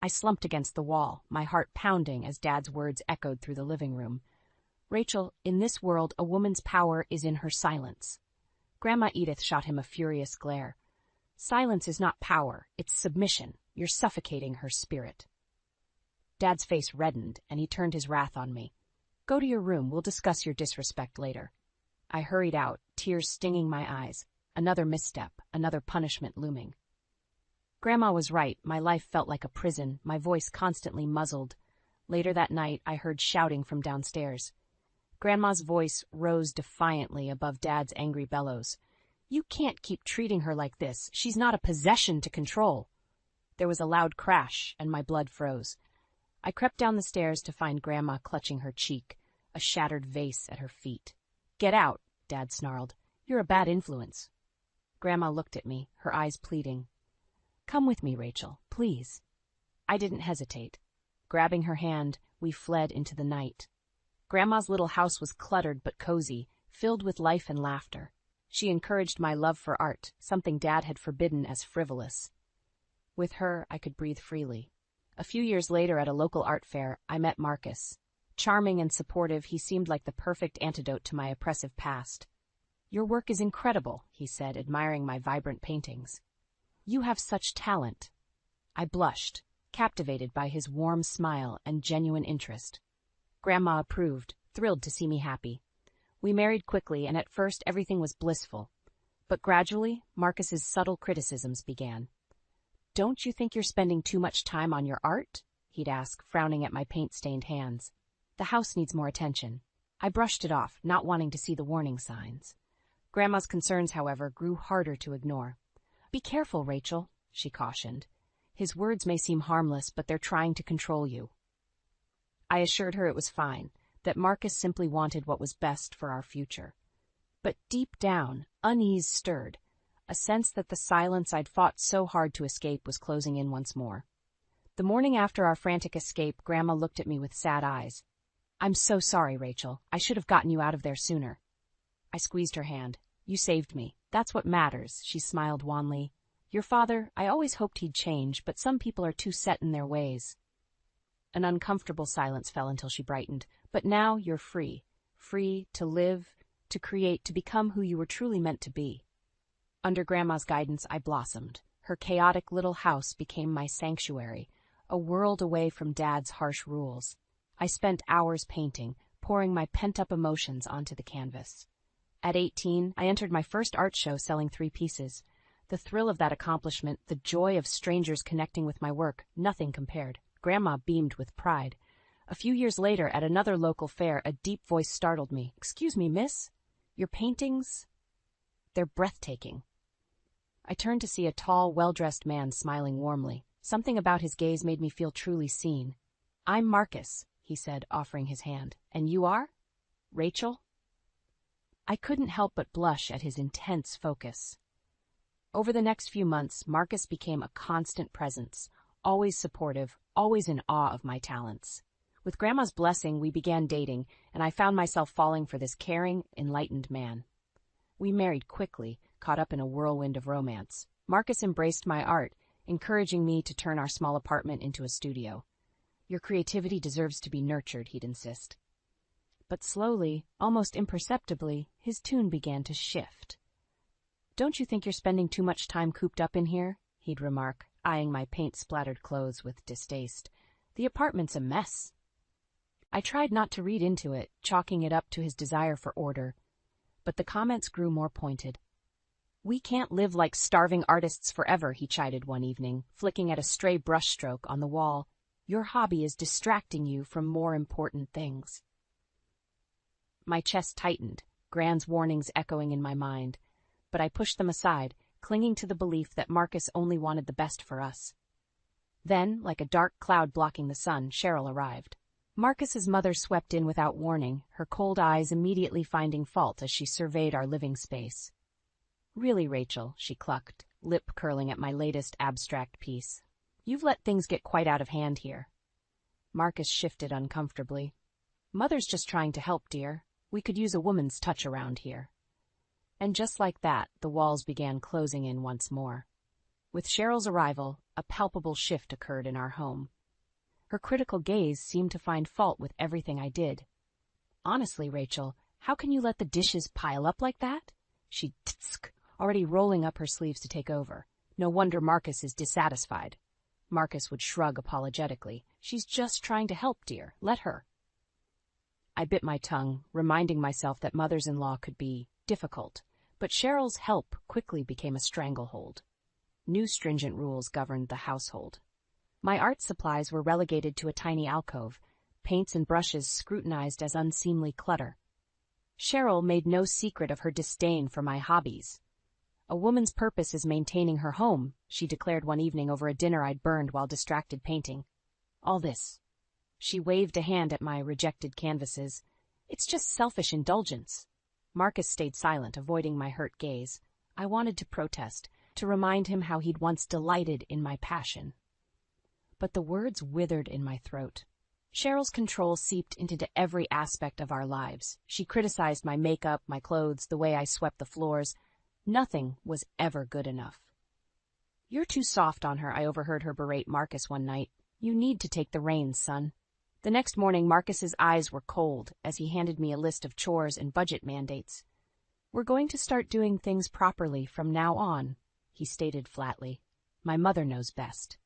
I slumped against the wall, my heart pounding as Dad's words echoed through the living room. Rachel, in this world, a woman's power is in her silence. Grandma Edith shot him a furious glare. Silence is not power, it's submission. You're suffocating her spirit. Dad's face reddened, and he turned his wrath on me. Go to your room, we'll discuss your disrespect later. I hurried out, tears stinging my eyes. Another misstep, another punishment looming. Grandma was right, my life felt like a prison, my voice constantly muzzled. Later that night, I heard shouting from downstairs. Grandma's voice rose defiantly above Dad's angry bellows. You can't keep treating her like this. She's not a possession to control. There was a loud crash, and my blood froze. I crept down the stairs to find Grandma clutching her cheek, a shattered vase at her feet. Get out, Dad snarled. You're a bad influence. Grandma looked at me, her eyes pleading. Come with me, Rachel, please. I didn't hesitate. Grabbing her hand, we fled into the night. Grandma's little house was cluttered but cozy, filled with life and laughter. She encouraged my love for art, something Dad had forbidden as frivolous. With her, I could breathe freely. A few years later at a local art fair, I met Marcus. Charming and supportive, he seemed like the perfect antidote to my oppressive past. Your work is incredible, he said, admiring my vibrant paintings. You have such talent. I blushed, captivated by his warm smile and genuine interest. Grandma approved, thrilled to see me happy. We married quickly, and at first everything was blissful. But gradually, Marcus's subtle criticisms began. Don't you think you're spending too much time on your art? He'd ask, frowning at my paint-stained hands. The house needs more attention. I brushed it off, not wanting to see the warning signs. Grandma's concerns, however, grew harder to ignore. Be careful, Rachel, she cautioned. His words may seem harmless, but they're trying to control you. I assured her it was fine, that Marcus simply wanted what was best for our future. But deep down, unease stirred, a sense that the silence I'd fought so hard to escape was closing in once more. The morning after our frantic escape, Grandma looked at me with sad eyes. I'm so sorry, Rachel. I should have gotten you out of there sooner. I squeezed her hand. You saved me. That's what matters, she smiled wanly. Your father, I always hoped he'd change, but some people are too set in their ways. An uncomfortable silence fell until she brightened. But now you're free. Free to live, to create, to become who you were truly meant to be. Under Grandma's guidance, I blossomed. Her chaotic little house became my sanctuary, a world away from Dad's harsh rules. I spent hours painting, pouring my pent-up emotions onto the canvas. At 18, I entered my first art show selling 3 pieces. The thrill of that accomplishment, the joy of strangers connecting with my work, nothing compared. Grandma beamed with pride. A few years later, at another local fair, a deep voice startled me. Excuse me, miss? Your paintings? They're breathtaking. I turned to see a tall, well-dressed man smiling warmly. Something about his gaze made me feel truly seen. I'm Marcus, he said, offering his hand. And you are? Rachel? I couldn't help but blush at his intense focus. Over the next few months, Marcus became a constant presence, always supportive, always in awe of my talents. With Grandma's blessing, we began dating, and I found myself falling for this caring, enlightened man. We married quickly, caught up in a whirlwind of romance. Marcus embraced my art, encouraging me to turn our small apartment into a studio. Your creativity deserves to be nurtured, he'd insist. But slowly, almost imperceptibly, his tune began to shift. Don't you think you're spending too much time cooped up in here? He'd remark, eyeing my paint-splattered clothes with distaste. The apartment's a mess. I tried not to read into it, chalking it up to his desire for order. But the comments grew more pointed. We can't live like starving artists forever, he chided one evening, flicking at a stray brushstroke on the wall. Your hobby is distracting you from more important things. My chest tightened, Gran's warnings echoing in my mind, but I pushed them aside, clinging to the belief that Marcus only wanted the best for us. Then, like a dark cloud blocking the sun, Cheryl arrived. Marcus's mother swept in without warning, her cold eyes immediately finding fault as she surveyed our living space. Really, Rachel, she clucked, lip curling at my latest abstract piece. You've let things get quite out of hand here. Marcus shifted uncomfortably. Mother's just trying to help, dear. We could use a woman's touch around here. And just like that, the walls began closing in once more. With Cheryl's arrival, a palpable shift occurred in our home. Her critical gaze seemed to find fault with everything I did. "Honestly, Rachel, how can you let the dishes pile up like that?" She tsked, already rolling up her sleeves to take over. "No wonder Marcus is dissatisfied." Marcus would shrug apologetically. "She's just trying to help, dear. Let her." I bit my tongue, reminding myself that mothers-in-law could be difficult, but Cheryl's help quickly became a stranglehold. New stringent rules governed the household. My art supplies were relegated to a tiny alcove, paints and brushes scrutinized as unseemly clutter. Cheryl made no secret of her disdain for my hobbies. "A woman's purpose is maintaining her home," she declared one evening over a dinner I'd burned while distracted painting. "All this." She waved a hand at my rejected canvases. "It's just selfish indulgence." Marcus stayed silent, avoiding my hurt gaze. I wanted to protest, to remind him how he'd once delighted in my passion. But the words withered in my throat. Cheryl's control seeped into every aspect of our lives. She criticized my makeup, my clothes, the way I swept the floors. Nothing was ever good enough. "You're too soft on her," I overheard her berate Marcus one night. "You need to take the reins, son." The next morning, Marcus's eyes were cold as he handed me a list of chores and budget mandates. "We're going to start doing things properly from now on," he stated flatly. "My mother knows best."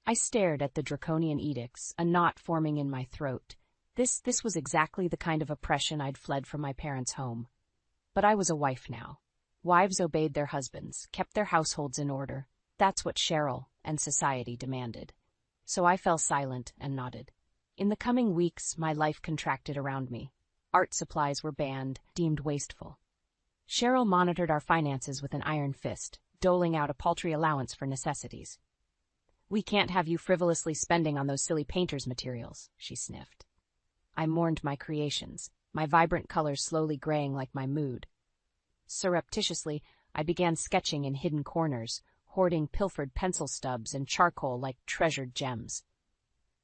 I stared at the draconian edicts, a knot forming in my throat. This was exactly the kind of oppression I'd fled from my parents' home. But I was a wife now. Wives obeyed their husbands, kept their households in order. That's what Cheryl and society demanded. So I fell silent and nodded. In the coming weeks, my life contracted around me. Art supplies were banned, deemed wasteful. Cheryl monitored our finances with an iron fist, doling out a paltry allowance for necessities. "We can't have you frivolously spending on those silly painter's materials," she sniffed. I mourned my creations, my vibrant colors slowly graying like my mood. Surreptitiously, I began sketching in hidden corners, hoarding pilfered pencil stubs and charcoal like treasured gems.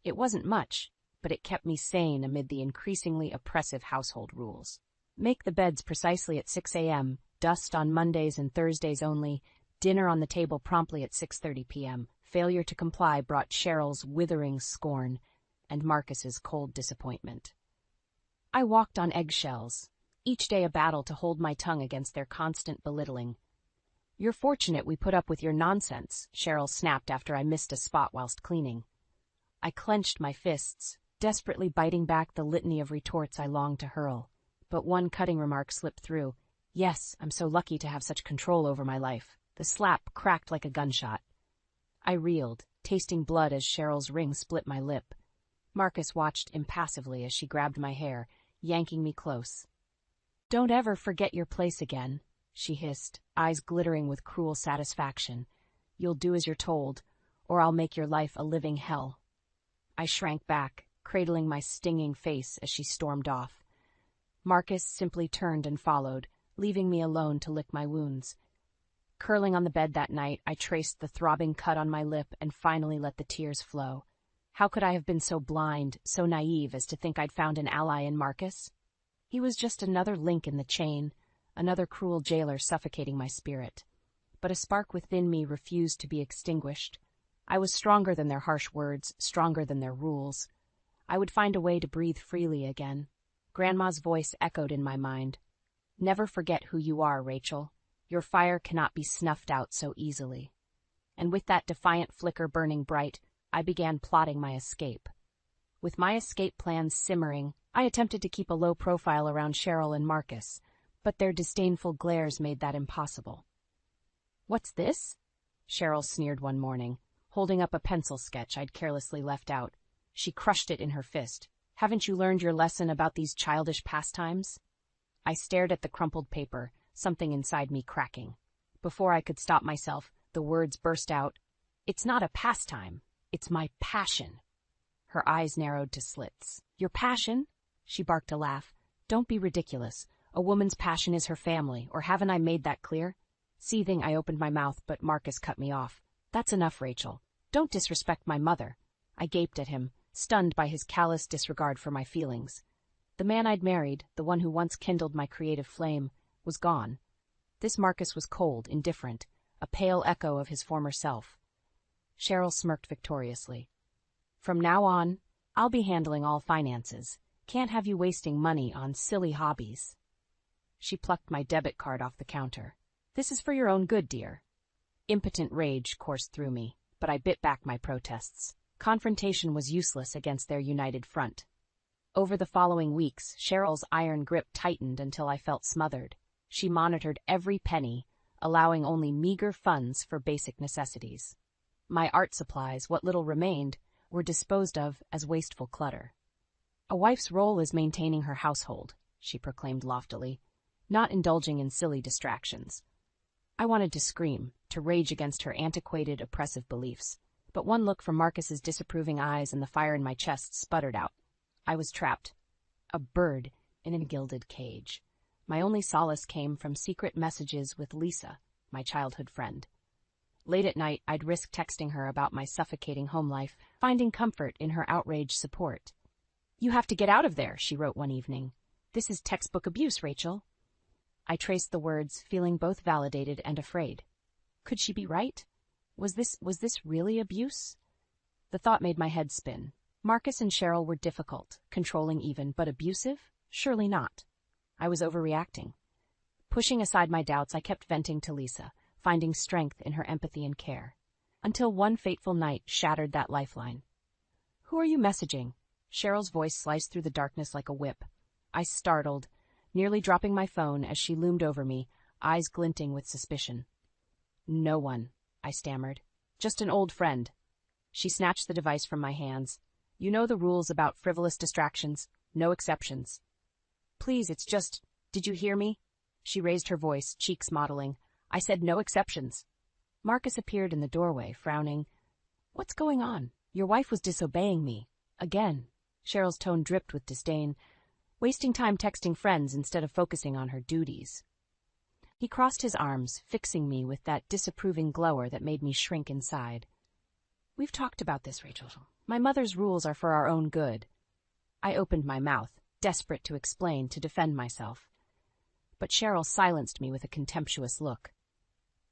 It wasn't much, but it kept me sane amid the increasingly oppressive household rules. Make the beds precisely at 6 a.m., dust on Mondays and Thursdays only, dinner on the table promptly at 6:30 p.m. Failure to comply brought Cheryl's withering scorn and Marcus's cold disappointment. I walked on eggshells, each day a battle to hold my tongue against their constant belittling. "You're fortunate we put up with your nonsense," Cheryl snapped after I missed a spot whilst cleaning. I clenched my fists, desperately biting back the litany of retorts I longed to hurl. But one cutting remark slipped through. "Yes, I'm so lucky to have such control over my life." The slap cracked like a gunshot. I reeled, tasting blood as Cheryl's ring split my lip. Marcus watched impassively as she grabbed my hair, yanking me close. "Don't ever forget your place again," she hissed, eyes glittering with cruel satisfaction. "You'll do as you're told, or I'll make your life a living hell." I shrank back, cradling my stinging face as she stormed off. Marcus simply turned and followed, leaving me alone to lick my wounds. Curling on the bed that night, I traced the throbbing cut on my lip and finally let the tears flow. How could I have been so blind, so naive as to think I'd found an ally in Marcus? He was just another link in the chain, another cruel jailer suffocating my spirit. But a spark within me refused to be extinguished. I was stronger than their harsh words, stronger than their rules. I would find a way to breathe freely again. Grandma's voice echoed in my mind. "Never forget who you are, Rachel. Your fire cannot be snuffed out so easily." And with that defiant flicker burning bright, I began plotting my escape. With my escape plans simmering, I attempted to keep a low profile around Cheryl and Marcus, but their disdainful glares made that impossible. "What's this?" Cheryl sneered one morning, holding up a pencil sketch I'd carelessly left out. She crushed it in her fist. "Haven't you learned your lesson about these childish pastimes?" I stared at the crumpled paper, something inside me cracking. Before I could stop myself, the words burst out. "It's not a pastime. It's my passion." Her eyes narrowed to slits. "Your passion?" She barked a laugh. "Don't be ridiculous. A woman's passion is her family, or haven't I made that clear?" Seething, I opened my mouth, but Marcus cut me off. "That's enough, Rachel. Don't disrespect my mother." I gaped at him, stunned by his callous disregard for my feelings. The man I'd married, the one who once kindled my creative flame, was gone. This Marcus was cold, indifferent, a pale echo of his former self. Cheryl smirked victoriously. From now on, I'll be handling all finances. Can't have you wasting money on silly hobbies. She plucked my debit card off the counter. This is for your own good, dear. Impotent rage coursed through me, but I bit back my protests. Confrontation was useless against their united front. Over the following weeks, Cheryl's iron grip tightened until I felt smothered. She monitored every penny, allowing only meager funds for basic necessities. My art supplies, what little remained, were disposed of as wasteful clutter. A wife's role is maintaining her household, she proclaimed loftily, not indulging in silly distractions. I wanted to scream, to rage against her antiquated, oppressive beliefs, but one look from Marcus's disapproving eyes and the fire in my chest sputtered out. I was trapped, a bird in a gilded cage. My only solace came from secret messages with Lisa, my childhood friend. Late at night, I'd risk texting her about my suffocating home life, finding comfort in her outraged support. "You have to get out of there," she wrote one evening. "This is textbook abuse, Rachel." I traced the words, feeling both validated and afraid. Could she be right? Was this really abuse? The thought made my head spin. Marcus and Cheryl were difficult, controlling even, but abusive? Surely not. I was overreacting. Pushing aside my doubts, I kept venting to Lisa, finding strength in her empathy and care. Until one fateful night shattered that lifeline. "Who are you messaging?" Cheryl's voice sliced through the darkness like a whip. I startled, nearly dropping my phone as she loomed over me, eyes glinting with suspicion. "No one," I stammered. "Just an old friend." She snatched the device from my hands. "You know the rules about frivolous distractions. No exceptions." "Please, it's just... Did you hear me?" She raised her voice, cheeks mottling. "I said no exceptions." Marcus appeared in the doorway, frowning. "What's going on? Your wife was disobeying me. Again." Cheryl's tone dripped with disdain. "Wasting time texting friends instead of focusing on her duties." He crossed his arms, fixing me with that disapproving glower that made me shrink inside. "We've talked about this, Rachel. My mother's rules are for our own good." I opened my mouth, desperate to explain, to defend myself. But Cheryl silenced me with a contemptuous look.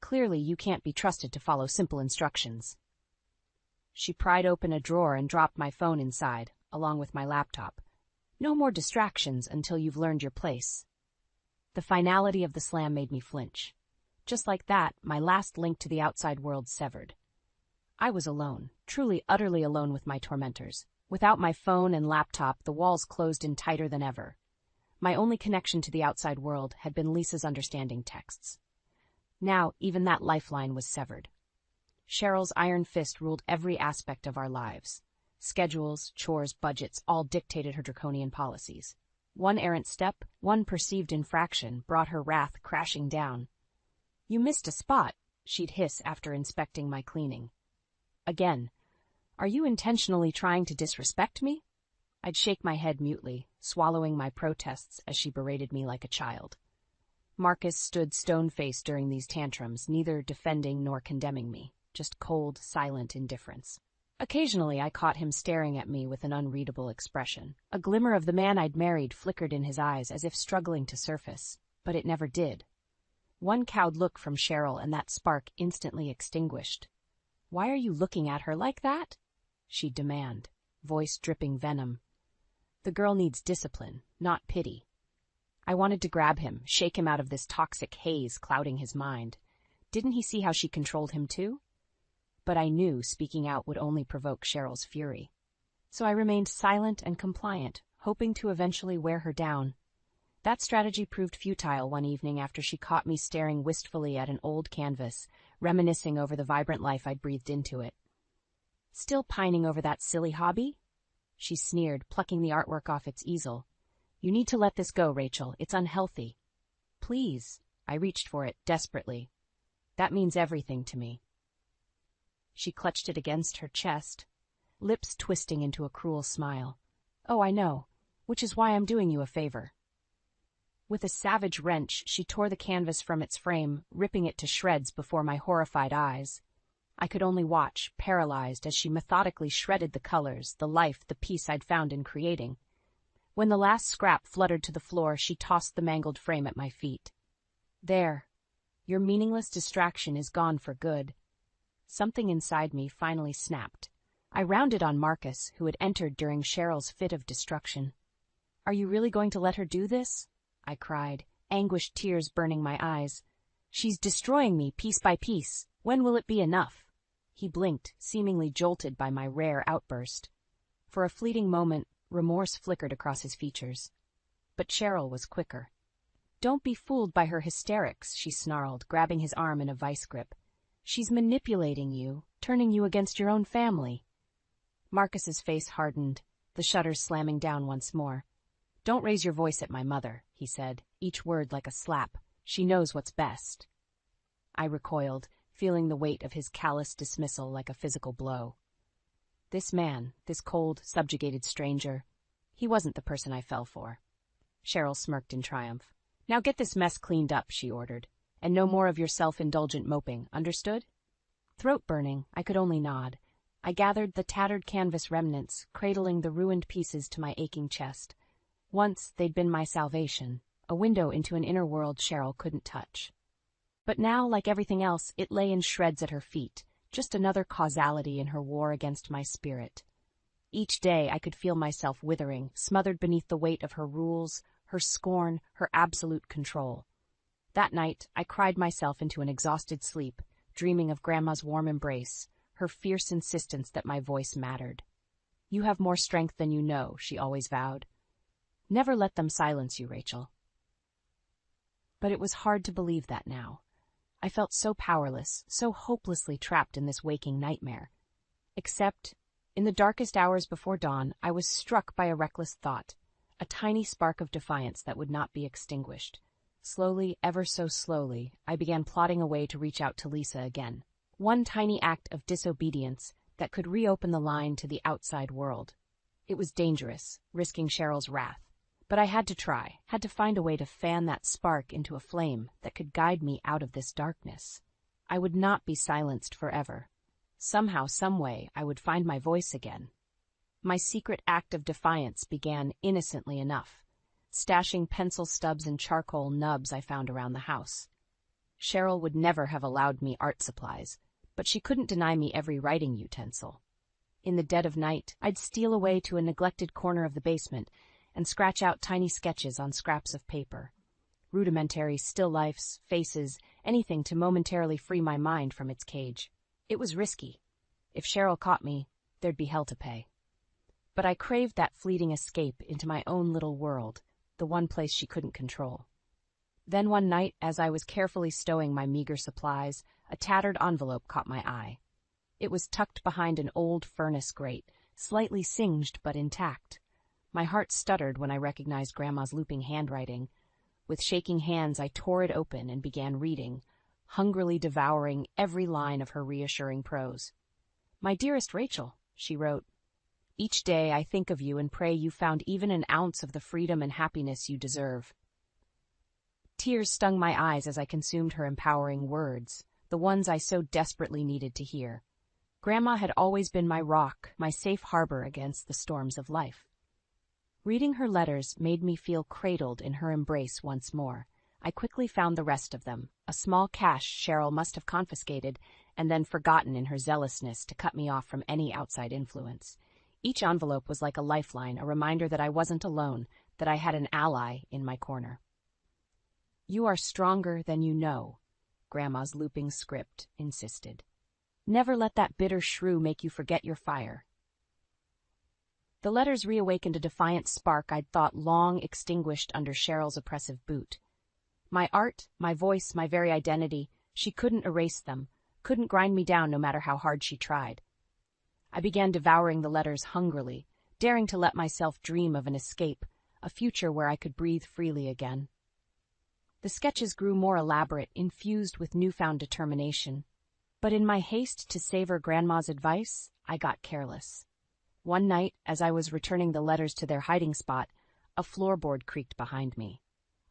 "Clearly you can't be trusted to follow simple instructions." She pried open a drawer and dropped my phone inside, along with my laptop. "No more distractions until you've learned your place." The finality of the slam made me flinch. Just like that, my last link to the outside world severed. I was alone, truly utterly alone with my tormentors. Without my phone and laptop, the walls closed in tighter than ever. My only connection to the outside world had been Lisa's understanding texts. Now, even that lifeline was severed. Cheryl's iron fist ruled every aspect of our lives. Schedules, chores, budgets, all dictated her draconian policies. One errant step, one perceived infraction, brought her wrath crashing down. "You missed a spot," she'd hiss after inspecting my cleaning. Again. "Are you intentionally trying to disrespect me?" I'd shake my head mutely, swallowing my protests as she berated me like a child. Marcus stood stone-faced during these tantrums, neither defending nor condemning me, just cold, silent indifference. Occasionally I caught him staring at me with an unreadable expression. A glimmer of the man I'd married flickered in his eyes as if struggling to surface, but it never did. One cowed look from Cheryl and that spark instantly extinguished. "Why are you looking at her like that?" she'd demand, voice dripping venom. The girl needs discipline, not pity. I wanted to grab him, shake him out of this toxic haze clouding his mind. Didn't he see how she controlled him too? But I knew speaking out would only provoke Cheryl's fury. So I remained silent and compliant, hoping to eventually wear her down. That strategy proved futile one evening after she caught me staring wistfully at an old canvas, reminiscing over the vibrant life I'd breathed into it. "Still pining over that silly hobby?" She sneered, plucking the artwork off its easel. "You need to let this go, Rachel. It's unhealthy." "Please." I reached for it, desperately. "That means everything to me." She clutched it against her chest, lips twisting into a cruel smile. "Oh, I know, which is why I'm doing you a favor." With a savage wrench, she tore the canvas from its frame, ripping it to shreds before my horrified eyes. I could only watch, paralyzed, as she methodically shredded the colors, the life, the peace I'd found in creating. When the last scrap fluttered to the floor, she tossed the mangled frame at my feet. "There. Your meaningless distraction is gone for good." Something inside me finally snapped. I rounded on Marcus, who had entered during Cheryl's fit of destruction. "Are you really going to let her do this?" I cried, anguished tears burning my eyes. "She's destroying me piece by piece. When will it be enough?" He blinked, seemingly jolted by my rare outburst. For a fleeting moment, remorse flickered across his features. But Cheryl was quicker. "Don't be fooled by her hysterics," she snarled, grabbing his arm in a vice grip. "She's manipulating you, turning you against your own family." Marcus's face hardened, the shutters slamming down once more. "Don't raise your voice at my mother," he said, each word like a slap. "She knows what's best." I recoiled, feeling the weight of his callous dismissal like a physical blow. This man, this cold, subjugated stranger, he wasn't the person I fell for. Cheryl smirked in triumph. "Now get this mess cleaned up," she ordered, "and no more of your self-indulgent moping, understood?" Throat-burning, I could only nod. I gathered the tattered canvas remnants, cradling the ruined pieces to my aching chest. Once they'd been my salvation, a window into an inner world Cheryl couldn't touch. But now, like everything else, it lay in shreds at her feet, just another causality in her war against my spirit. Each day I could feel myself withering, smothered beneath the weight of her rules, her scorn, her absolute control. That night, I cried myself into an exhausted sleep, dreaming of Grandma's warm embrace, her fierce insistence that my voice mattered. "You have more strength than you know," she always vowed. "Never let them silence you, Rachel." But it was hard to believe that now. I felt so powerless, so hopelessly trapped in this waking nightmare. Except, in the darkest hours before dawn, I was struck by a reckless thought, a tiny spark of defiance that would not be extinguished. Slowly, ever so slowly, I began plotting a way to reach out to Lisa again. One tiny act of disobedience that could reopen the line to the outside world. It was dangerous, risking Cheryl's wrath. But I had to try, had to find a way to fan that spark into a flame that could guide me out of this darkness. I would not be silenced forever. Somehow, someway, I would find my voice again. My secret act of defiance began innocently enough, stashing pencil stubs and charcoal nubs I found around the house. Cheryl would never have allowed me art supplies, but she couldn't deny me every writing utensil. In the dead of night, I'd steal away to a neglected corner of the basement and scratch out tiny sketches on scraps of paper. Rudimentary still lifes, faces, anything to momentarily free my mind from its cage. It was risky. If Cheryl caught me, there'd be hell to pay. But I craved that fleeting escape into my own little world, the one place she couldn't control. Then one night, as I was carefully stowing my meager supplies, a tattered envelope caught my eye. It was tucked behind an old furnace grate, slightly singed but intact. My heart stuttered when I recognized Grandma's looping handwriting. With shaking hands, I tore it open and began reading, hungrily devouring every line of her reassuring prose. "My dearest Rachel," she wrote, "each day I think of you and pray you found even an ounce of the freedom and happiness you deserve." Tears stung my eyes as I consumed her empowering words, the ones I so desperately needed to hear. Grandma had always been my rock, my safe harbor against the storms of life. Reading her letters made me feel cradled in her embrace once more. I quickly found the rest of them, a small cache Cheryl must have confiscated and then forgotten in her zealousness to cut me off from any outside influence. Each envelope was like a lifeline, a reminder that I wasn't alone, that I had an ally in my corner. "You are stronger than you know," Grandma's looping script insisted. "Never let that bitter shrew make you forget your fire." The letters reawakened a defiant spark I'd thought long extinguished under Cheryl's oppressive boot. My art, my voice, my very identity, she couldn't erase them, couldn't grind me down no matter how hard she tried. I began devouring the letters hungrily, daring to let myself dream of an escape, a future where I could breathe freely again. The sketches grew more elaborate, infused with newfound determination. But in my haste to savor Grandma's advice, I got careless. One night, as I was returning the letters to their hiding spot, a floorboard creaked behind me.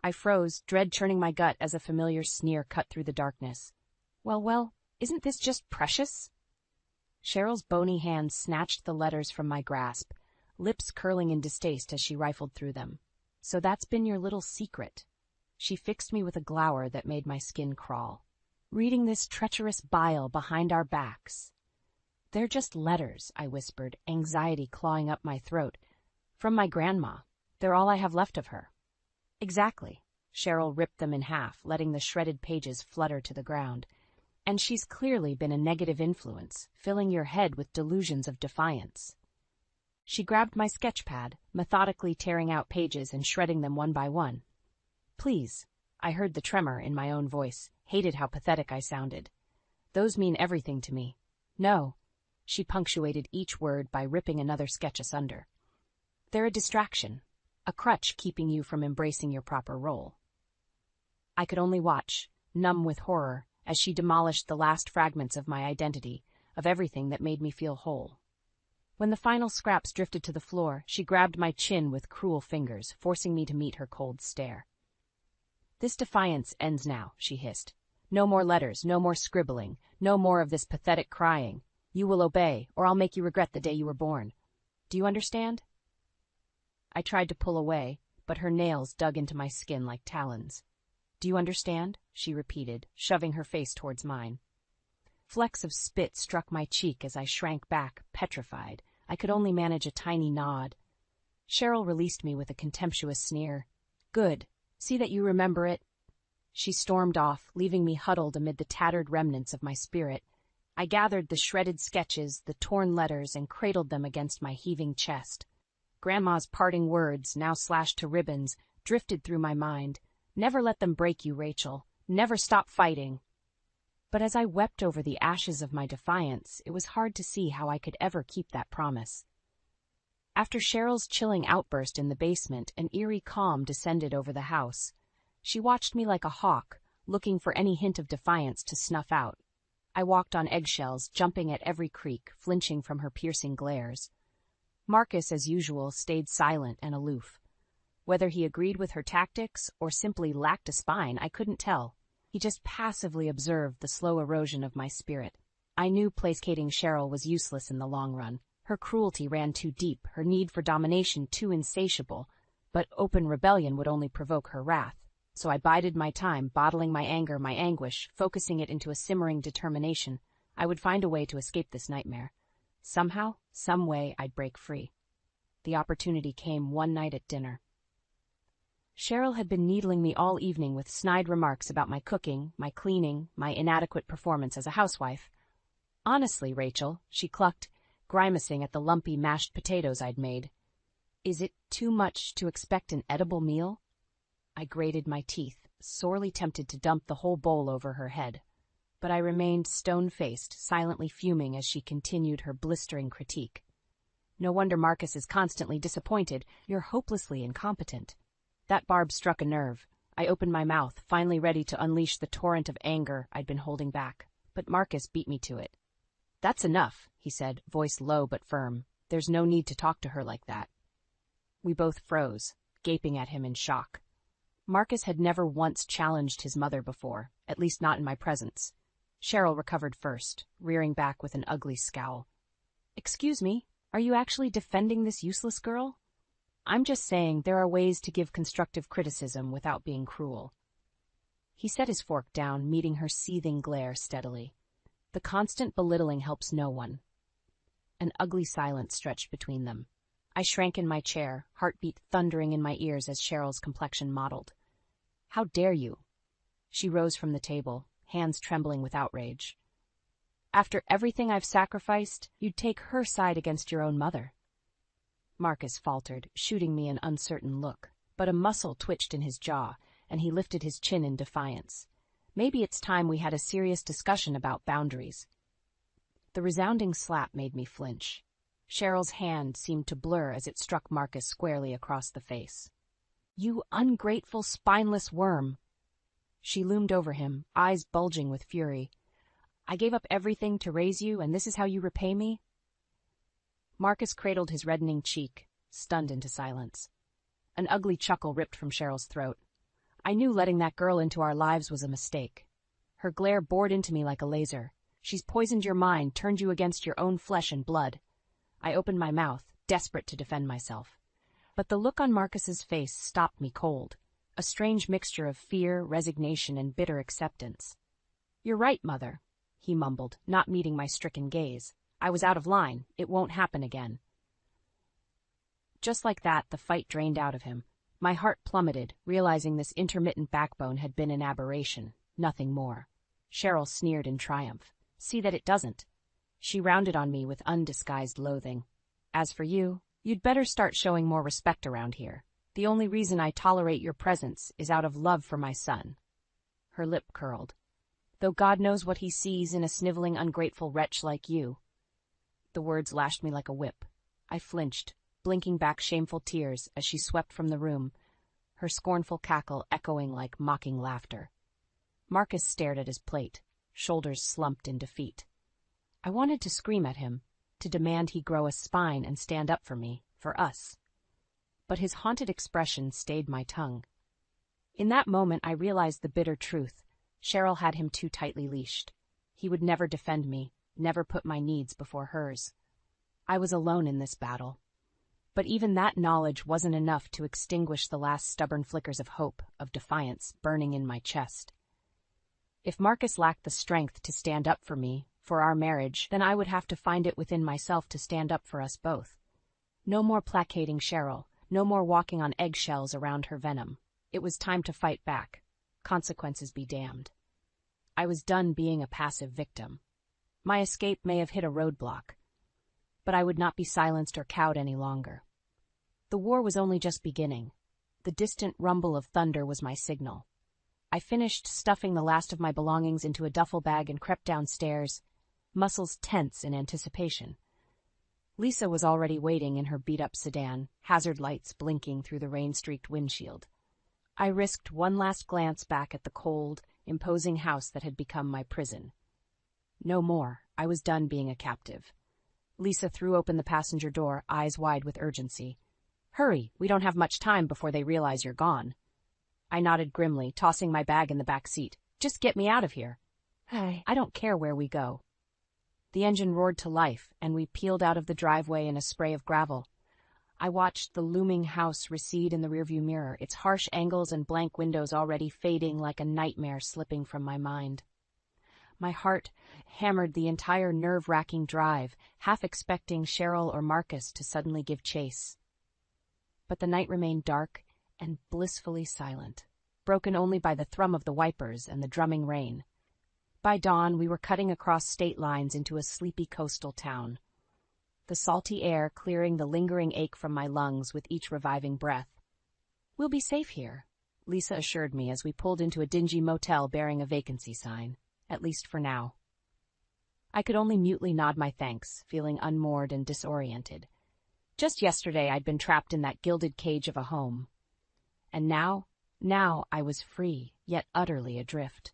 I froze, dread churning my gut as a familiar sneer cut through the darkness. Well, isn't this just precious?" Cheryl's bony hand snatched the letters from my grasp, lips curling in distaste as she rifled through them. "So that's been your little secret." She fixed me with a glower that made my skin crawl. reading this treacherous bile behind our backs. They're just letters, I whispered, anxiety clawing up my throat. From my grandma. They're all I have left of her. Exactly. Cheryl ripped them in half, letting the shredded pages flutter to the ground. And she's clearly been a negative influence, filling your head with delusions of defiance. She grabbed my sketch pad, methodically tearing out pages and shredding them one by one. Please. I heard the tremor in my own voice, hated how pathetic I sounded. Those mean everything to me. No. She punctuated each word by ripping another sketch asunder. They're a distraction, a crutch keeping you from embracing your proper role. I could only watch, numb with horror, as she demolished the last fragments of my identity, of everything that made me feel whole. When the final scraps drifted to the floor, she grabbed my chin with cruel fingers, forcing me to meet her cold stare. This defiance ends now, she hissed. No more letters, no more scribbling, no more of this pathetic crying. You will obey, or I'll make you regret the day you were born. Do you understand? I tried to pull away, but her nails dug into my skin like talons. Do you understand? She repeated, shoving her face towards mine. Flecks of spit struck my cheek as I shrank back, petrified. I could only manage a tiny nod. Cheryl released me with a contemptuous sneer. Good. See that you remember it. She stormed off, leaving me huddled amid the tattered remnants of my spirit. I gathered the shredded sketches, the torn letters, and cradled them against my heaving chest. Grandma's parting words, now slashed to ribbons, drifted through my mind. Never let them break you, Rachel. Never stop fighting. But as I wept over the ashes of my defiance, it was hard to see how I could ever keep that promise. After Cheryl's chilling outburst in the basement, an eerie calm descended over the house. She watched me like a hawk, looking for any hint of defiance to snuff out. I walked on eggshells, jumping at every creak, flinching from her piercing glares. Marcus, as usual, stayed silent and aloof. Whether he agreed with her tactics or simply lacked a spine, I couldn't tell. He just passively observed the slow erosion of my spirit. I knew placating Cheryl was useless in the long run. Her cruelty ran too deep, her need for domination too insatiable, but open rebellion would only provoke her wrath. So I bided my time, bottling my anger, my anguish, focusing it into a simmering determination. I would find a way to escape this nightmare. Somehow, some way, I'd break free. The opportunity came one night at dinner. Cheryl had been needling me all evening with snide remarks about my cooking, my cleaning, my inadequate performance as a housewife. Honestly, Rachel, she clucked, grimacing at the lumpy mashed potatoes I'd made. Is it too much to expect an edible meal? I grated my teeth, sorely tempted to dump the whole bowl over her head. But I remained stone-faced, silently fuming as she continued her blistering critique. No wonder Marcus is constantly disappointed. You're hopelessly incompetent. That barb struck a nerve. I opened my mouth, finally ready to unleash the torrent of anger I'd been holding back. But Marcus beat me to it. That's enough, he said, voice low but firm. There's no need to talk to her like that. We both froze, gaping at him in shock. Marcus had never once challenged his mother before, at least not in my presence. Cheryl recovered first, rearing back with an ugly scowl. Excuse me, are you actually defending this useless girl? I'm just saying there are ways to give constructive criticism without being cruel. He set his fork down, meeting her seething glare steadily. The constant belittling helps no one. An ugly silence stretched between them. I shrank in my chair, heartbeat thundering in my ears as Cheryl's complexion modeled. How dare you? She rose from the table, hands trembling with outrage. After everything I've sacrificed, you'd take her side against your own mother. Marcus faltered, shooting me an uncertain look, but a muscle twitched in his jaw, and he lifted his chin in defiance. Maybe it's time we had a serious discussion about boundaries. The resounding slap made me flinch. Cheryl's hand seemed to blur as it struck Marcus squarely across the face. You ungrateful, spineless worm! She loomed over him, eyes bulging with fury. I gave up everything to raise you, and this is how you repay me? Marcus cradled his reddening cheek, stunned into silence. An ugly chuckle ripped from Cheryl's throat. I knew letting that girl into our lives was a mistake. Her glare bored into me like a laser. She's poisoned your mind, turned you against your own flesh and blood. I opened my mouth, desperate to defend myself. But the look on Marcus's face stopped me cold, a strange mixture of fear, resignation, and bitter acceptance. You're right, Mother, he mumbled, not meeting my stricken gaze. I was out of line. It won't happen again. Just like that, the fight drained out of him. My heart plummeted, realizing this intermittent backbone had been an aberration, nothing more. Cheryl sneered in triumph. See that it doesn't. She rounded on me with undisguised loathing. As for you, you'd better start showing more respect around here. The only reason I tolerate your presence is out of love for my son. Her lip curled. Though God knows what he sees in a sniveling, ungrateful wretch like you. The words lashed me like a whip. I flinched, blinking back shameful tears as she swept from the room, her scornful cackle echoing like mocking laughter. Marcus stared at his plate, shoulders slumped in defeat. I wanted to scream at him, to demand he grow a spine and stand up for me, for us. But his haunted expression stayed my tongue. In that moment I realized the bitter truth. Cheryl had him too tightly leashed. He would never defend me, never put my needs before hers. I was alone in this battle. But even that knowledge wasn't enough to extinguish the last stubborn flickers of hope, of defiance, burning in my chest. If Marcus lacked the strength to stand up for me, for our marriage, then I would have to find it within myself to stand up for us both. No more placating Cheryl, no more walking on eggshells around her venom. It was time to fight back. Consequences be damned. I was done being a passive victim. My escape may have hit a roadblock, but I would not be silenced or cowed any longer. The war was only just beginning. The distant rumble of thunder was my signal. I finished stuffing the last of my belongings into a duffel bag and crept downstairs, muscles tense in anticipation. Lisa was already waiting in her beat-up sedan, hazard lights blinking through the rain-streaked windshield. I risked one last glance back at the cold, imposing house that had become my prison. No more. I was done being a captive. Lisa threw open the passenger door, eyes wide with urgency. Hurry, we don't have much time before they realize you're gone. I nodded grimly, tossing my bag in the back seat. Just get me out of here. I don't care where we go. The engine roared to life, and we peeled out of the driveway in a spray of gravel. I watched the looming house recede in the rearview mirror, its harsh angles and blank windows already fading like a nightmare slipping from my mind. My heart hammered the entire nerve-wracking drive, half expecting Cheryl or Marcus to suddenly give chase. But the night remained dark and blissfully silent, broken only by the thrum of the wipers and the drumming rain. By dawn, we were cutting across state lines into a sleepy coastal town, the salty air clearing the lingering ache from my lungs with each reviving breath. We'll be safe here, Lisa assured me as we pulled into a dingy motel bearing a vacancy sign, at least for now. I could only mutely nod my thanks, feeling unmoored and disoriented. Just yesterday I'd been trapped in that gilded cage of a home. And now I was free, yet utterly adrift.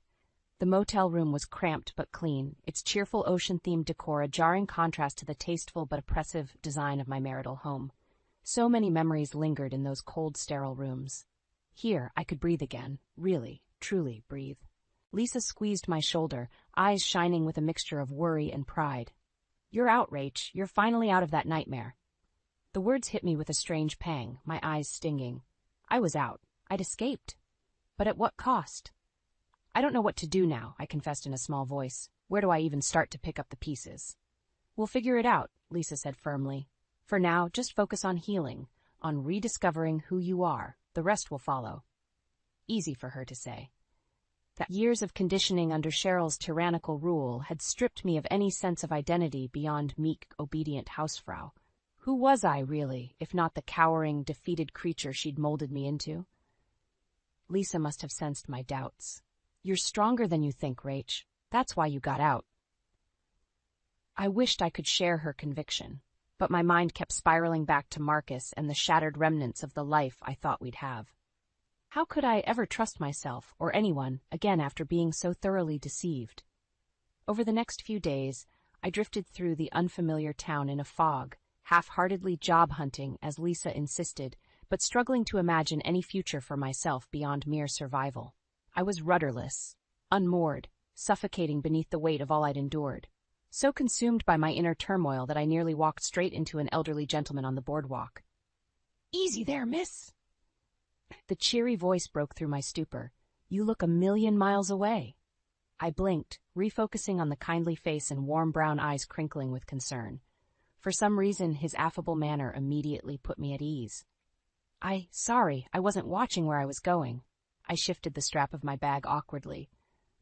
The motel room was cramped but clean, its cheerful ocean-themed decor a jarring contrast to the tasteful but oppressive design of my marital home. So many memories lingered in those cold, sterile rooms. Here, I could breathe again, really, truly breathe. Lisa squeezed my shoulder, eyes shining with a mixture of worry and pride. You're out, Rach. You're finally out of that nightmare. The words hit me with a strange pang, my eyes stinging. I was out. I'd escaped. But at what cost? I don't know what to do now, I confessed in a small voice. Where do I even start to pick up the pieces? We'll figure it out, Lisa said firmly. For now, just focus on healing, on rediscovering who you are. The rest will follow. Easy for her to say. The years of conditioning under Cheryl's tyrannical rule had stripped me of any sense of identity beyond meek, obedient housefrau. Who was I, really, if not the cowering, defeated creature she'd molded me into? Lisa must have sensed my doubts. You're stronger than you think, Rach. That's why you got out. I wished I could share her conviction, but my mind kept spiraling back to Marcus and the shattered remnants of the life I thought we'd have. How could I ever trust myself, or anyone, again after being so thoroughly deceived? Over the next few days, I drifted through the unfamiliar town in a fog, half-heartedly job hunting, as Lisa insisted, but struggling to imagine any future for myself beyond mere survival. I was rudderless, unmoored, suffocating beneath the weight of all I'd endured. So consumed by my inner turmoil that I nearly walked straight into an elderly gentleman on the boardwalk. "Easy there, miss." The cheery voice broke through my stupor. "You look 1,000,000 miles away." I blinked, refocusing on the kindly face and warm brown eyes crinkling with concern. For some reason, his affable manner immediately put me at ease. Sorry, I wasn't watching where I was going. I shifted the strap of my bag awkwardly.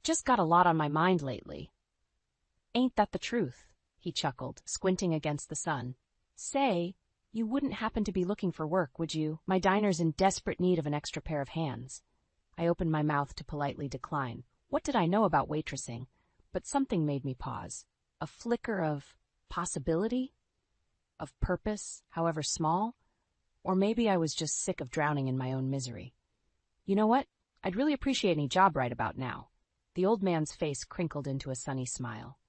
Just got a lot on my mind lately. Ain't that the truth? He chuckled, squinting against the sun. Say, you wouldn't happen to be looking for work, would you? My diner's in desperate need of an extra pair of hands. I opened my mouth to politely decline. What did I know about waitressing? But something made me pause. A flicker of possibility? Of purpose, however small? Or maybe I was just sick of drowning in my own misery. You know what? I'd really appreciate any job right about now. The old man's face crinkled into a sunny smile.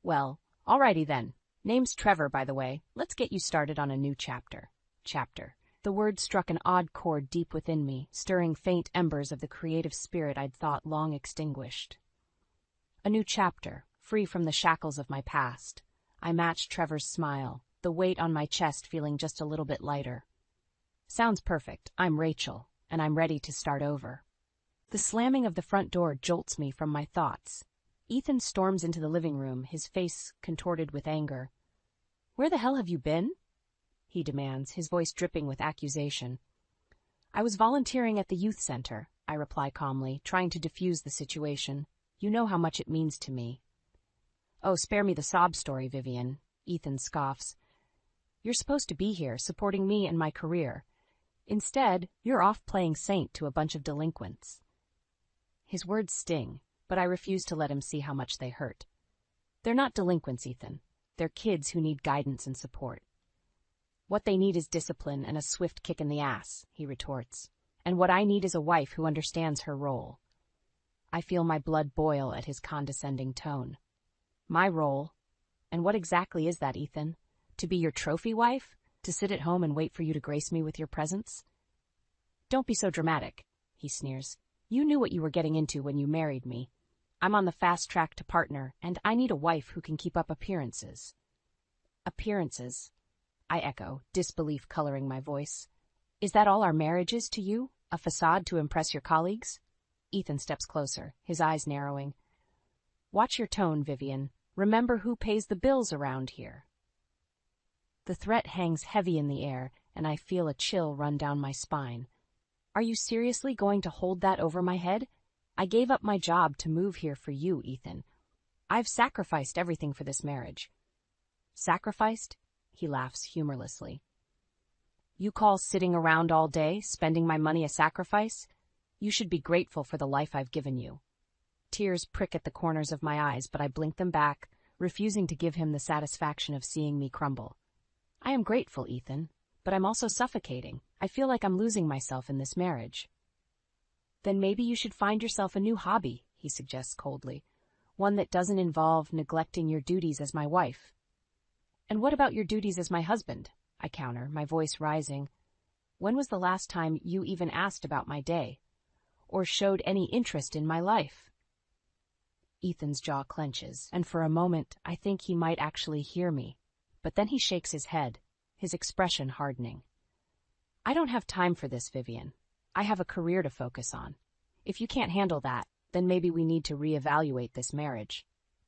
Well, alrighty then. Name's Trevor, by the way. Let's get you started on a new chapter. Chapter. The word struck an odd chord deep within me, stirring faint embers of the creative spirit I'd thought long extinguished. A new chapter, free from the shackles of my past. I matched Trevor's smile, the weight on my chest feeling just a little bit lighter. Sounds perfect. I'm Rachel, and I'm ready to start over. The slamming of the front door jolts me from my thoughts. Ethan storms into the living room, his face contorted with anger. Where the hell have you been? He demands, his voice dripping with accusation. I was volunteering at the youth center, I reply calmly, trying to diffuse the situation. You know how much it means to me. Oh, spare me the sob story, Vivian, Ethan scoffs. You're supposed to be here, supporting me and my career. Instead, you're off playing saint to a bunch of delinquents. His words sting, but I refuse to let him see how much they hurt. They're not delinquents, Ethan. They're kids who need guidance and support. What they need is discipline and a swift kick in the ass, he retorts. And what I need is a wife who understands her role. I feel my blood boil at his condescending tone. My role? And what exactly is that, Ethan? To be your trophy wife? To sit at home and wait for you to grace me with your presence? Don't be so dramatic, he sneers. You knew what you were getting into when you married me. I'm on the fast track to partner, and I need a wife who can keep up appearances. Appearances? I echo, disbelief coloring my voice. Is that all our marriage is to you? A facade to impress your colleagues? Ethan steps closer, his eyes narrowing. Watch your tone, Vivian. Remember who pays the bills around here. The threat hangs heavy in the air, and I feel a chill run down my spine. Are you seriously going to hold that over my head? I gave up my job to move here for you, Ethan. I've sacrificed everything for this marriage. Sacrificed? He laughs humorlessly. You call sitting around all day, spending my money a sacrifice? You should be grateful for the life I've given you. Tears prick at the corners of my eyes, but I blink them back, refusing to give him the satisfaction of seeing me crumble. I am grateful, Ethan, but I'm also suffocating. I feel like I'm losing myself in this marriage. Then maybe you should find yourself a new hobby, he suggests coldly. One that doesn't involve neglecting your duties as my wife. And what about your duties as my husband? I counter, my voice rising. When was the last time you even asked about my day? Or showed any interest in my life? Ethan's jaw clenches, and for a moment I think he might actually hear me. But then he shakes his head, his expression hardening. I don't have time for this, Vivian. I have a career to focus on. If you can't handle that, then maybe we need to reevaluate this marriage.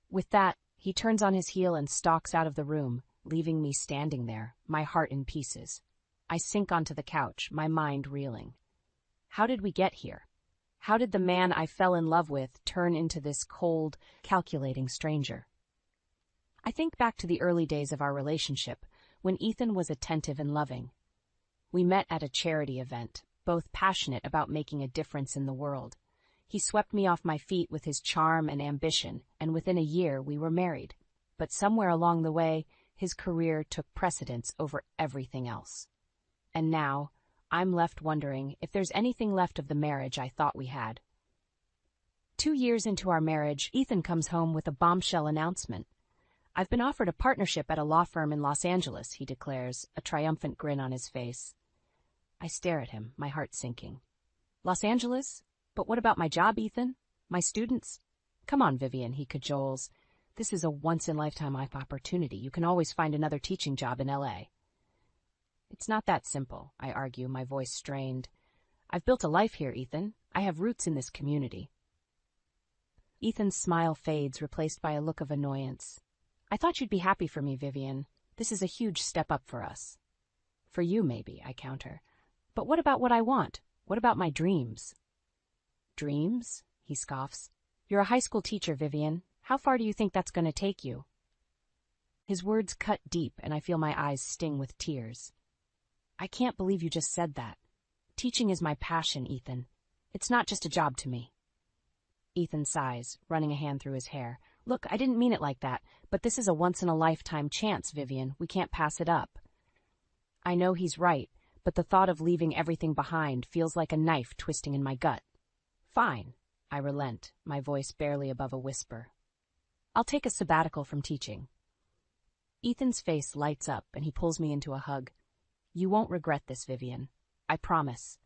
With that, he turns on his heel and stalks out of the room, leaving me standing there, my heart in pieces. I sink onto the couch, my mind reeling. How did we get here? How did the man I fell in love with turn into this cold, calculating stranger? I think back to the early days of our relationship, when Ethan was attentive and loving. We met at a charity event, both passionate about making a difference in the world. He swept me off my feet with his charm and ambition, and within a year we were married. But somewhere along the way, his career took precedence over everything else. And now, I'm left wondering if there's anything left of the marriage I thought we had. 2 years into our marriage, Ethan comes home with a bombshell announcement. I've been offered a partnership at a law firm in Los Angeles, he declares, a triumphant grin on his face. I stare at him, my heart sinking. Los Angeles? But what about my job, Ethan? My students? Come on, Vivian, he cajoles. This is a once-in-lifetime opportunity. You can always find another teaching job in L.A. It's not that simple, I argue, my voice strained. I've built a life here, Ethan. I have roots in this community. Ethan's smile fades, replaced by a look of annoyance. I thought you'd be happy for me, Vivian. This is a huge step up for us. For you, maybe, I counter. But what about what I want? What about my dreams? Dreams? He scoffs. You're a high school teacher, Vivian. How far do you think that's going to take you? His words cut deep, and I feel my eyes sting with tears. I can't believe you just said that. Teaching is my passion, Ethan. It's not just a job to me. Ethan sighs, running a hand through his hair. Look, I didn't mean it like that, but this is a once-in-a-lifetime chance, Vivian. We can't pass it up. I know he's right, but the thought of leaving everything behind feels like a knife twisting in my gut. Fine, I relent, my voice barely above a whisper. I'll take a sabbatical from teaching. Ethan's face lights up, and he pulls me into a hug. You won't regret this, Vivian. I promise.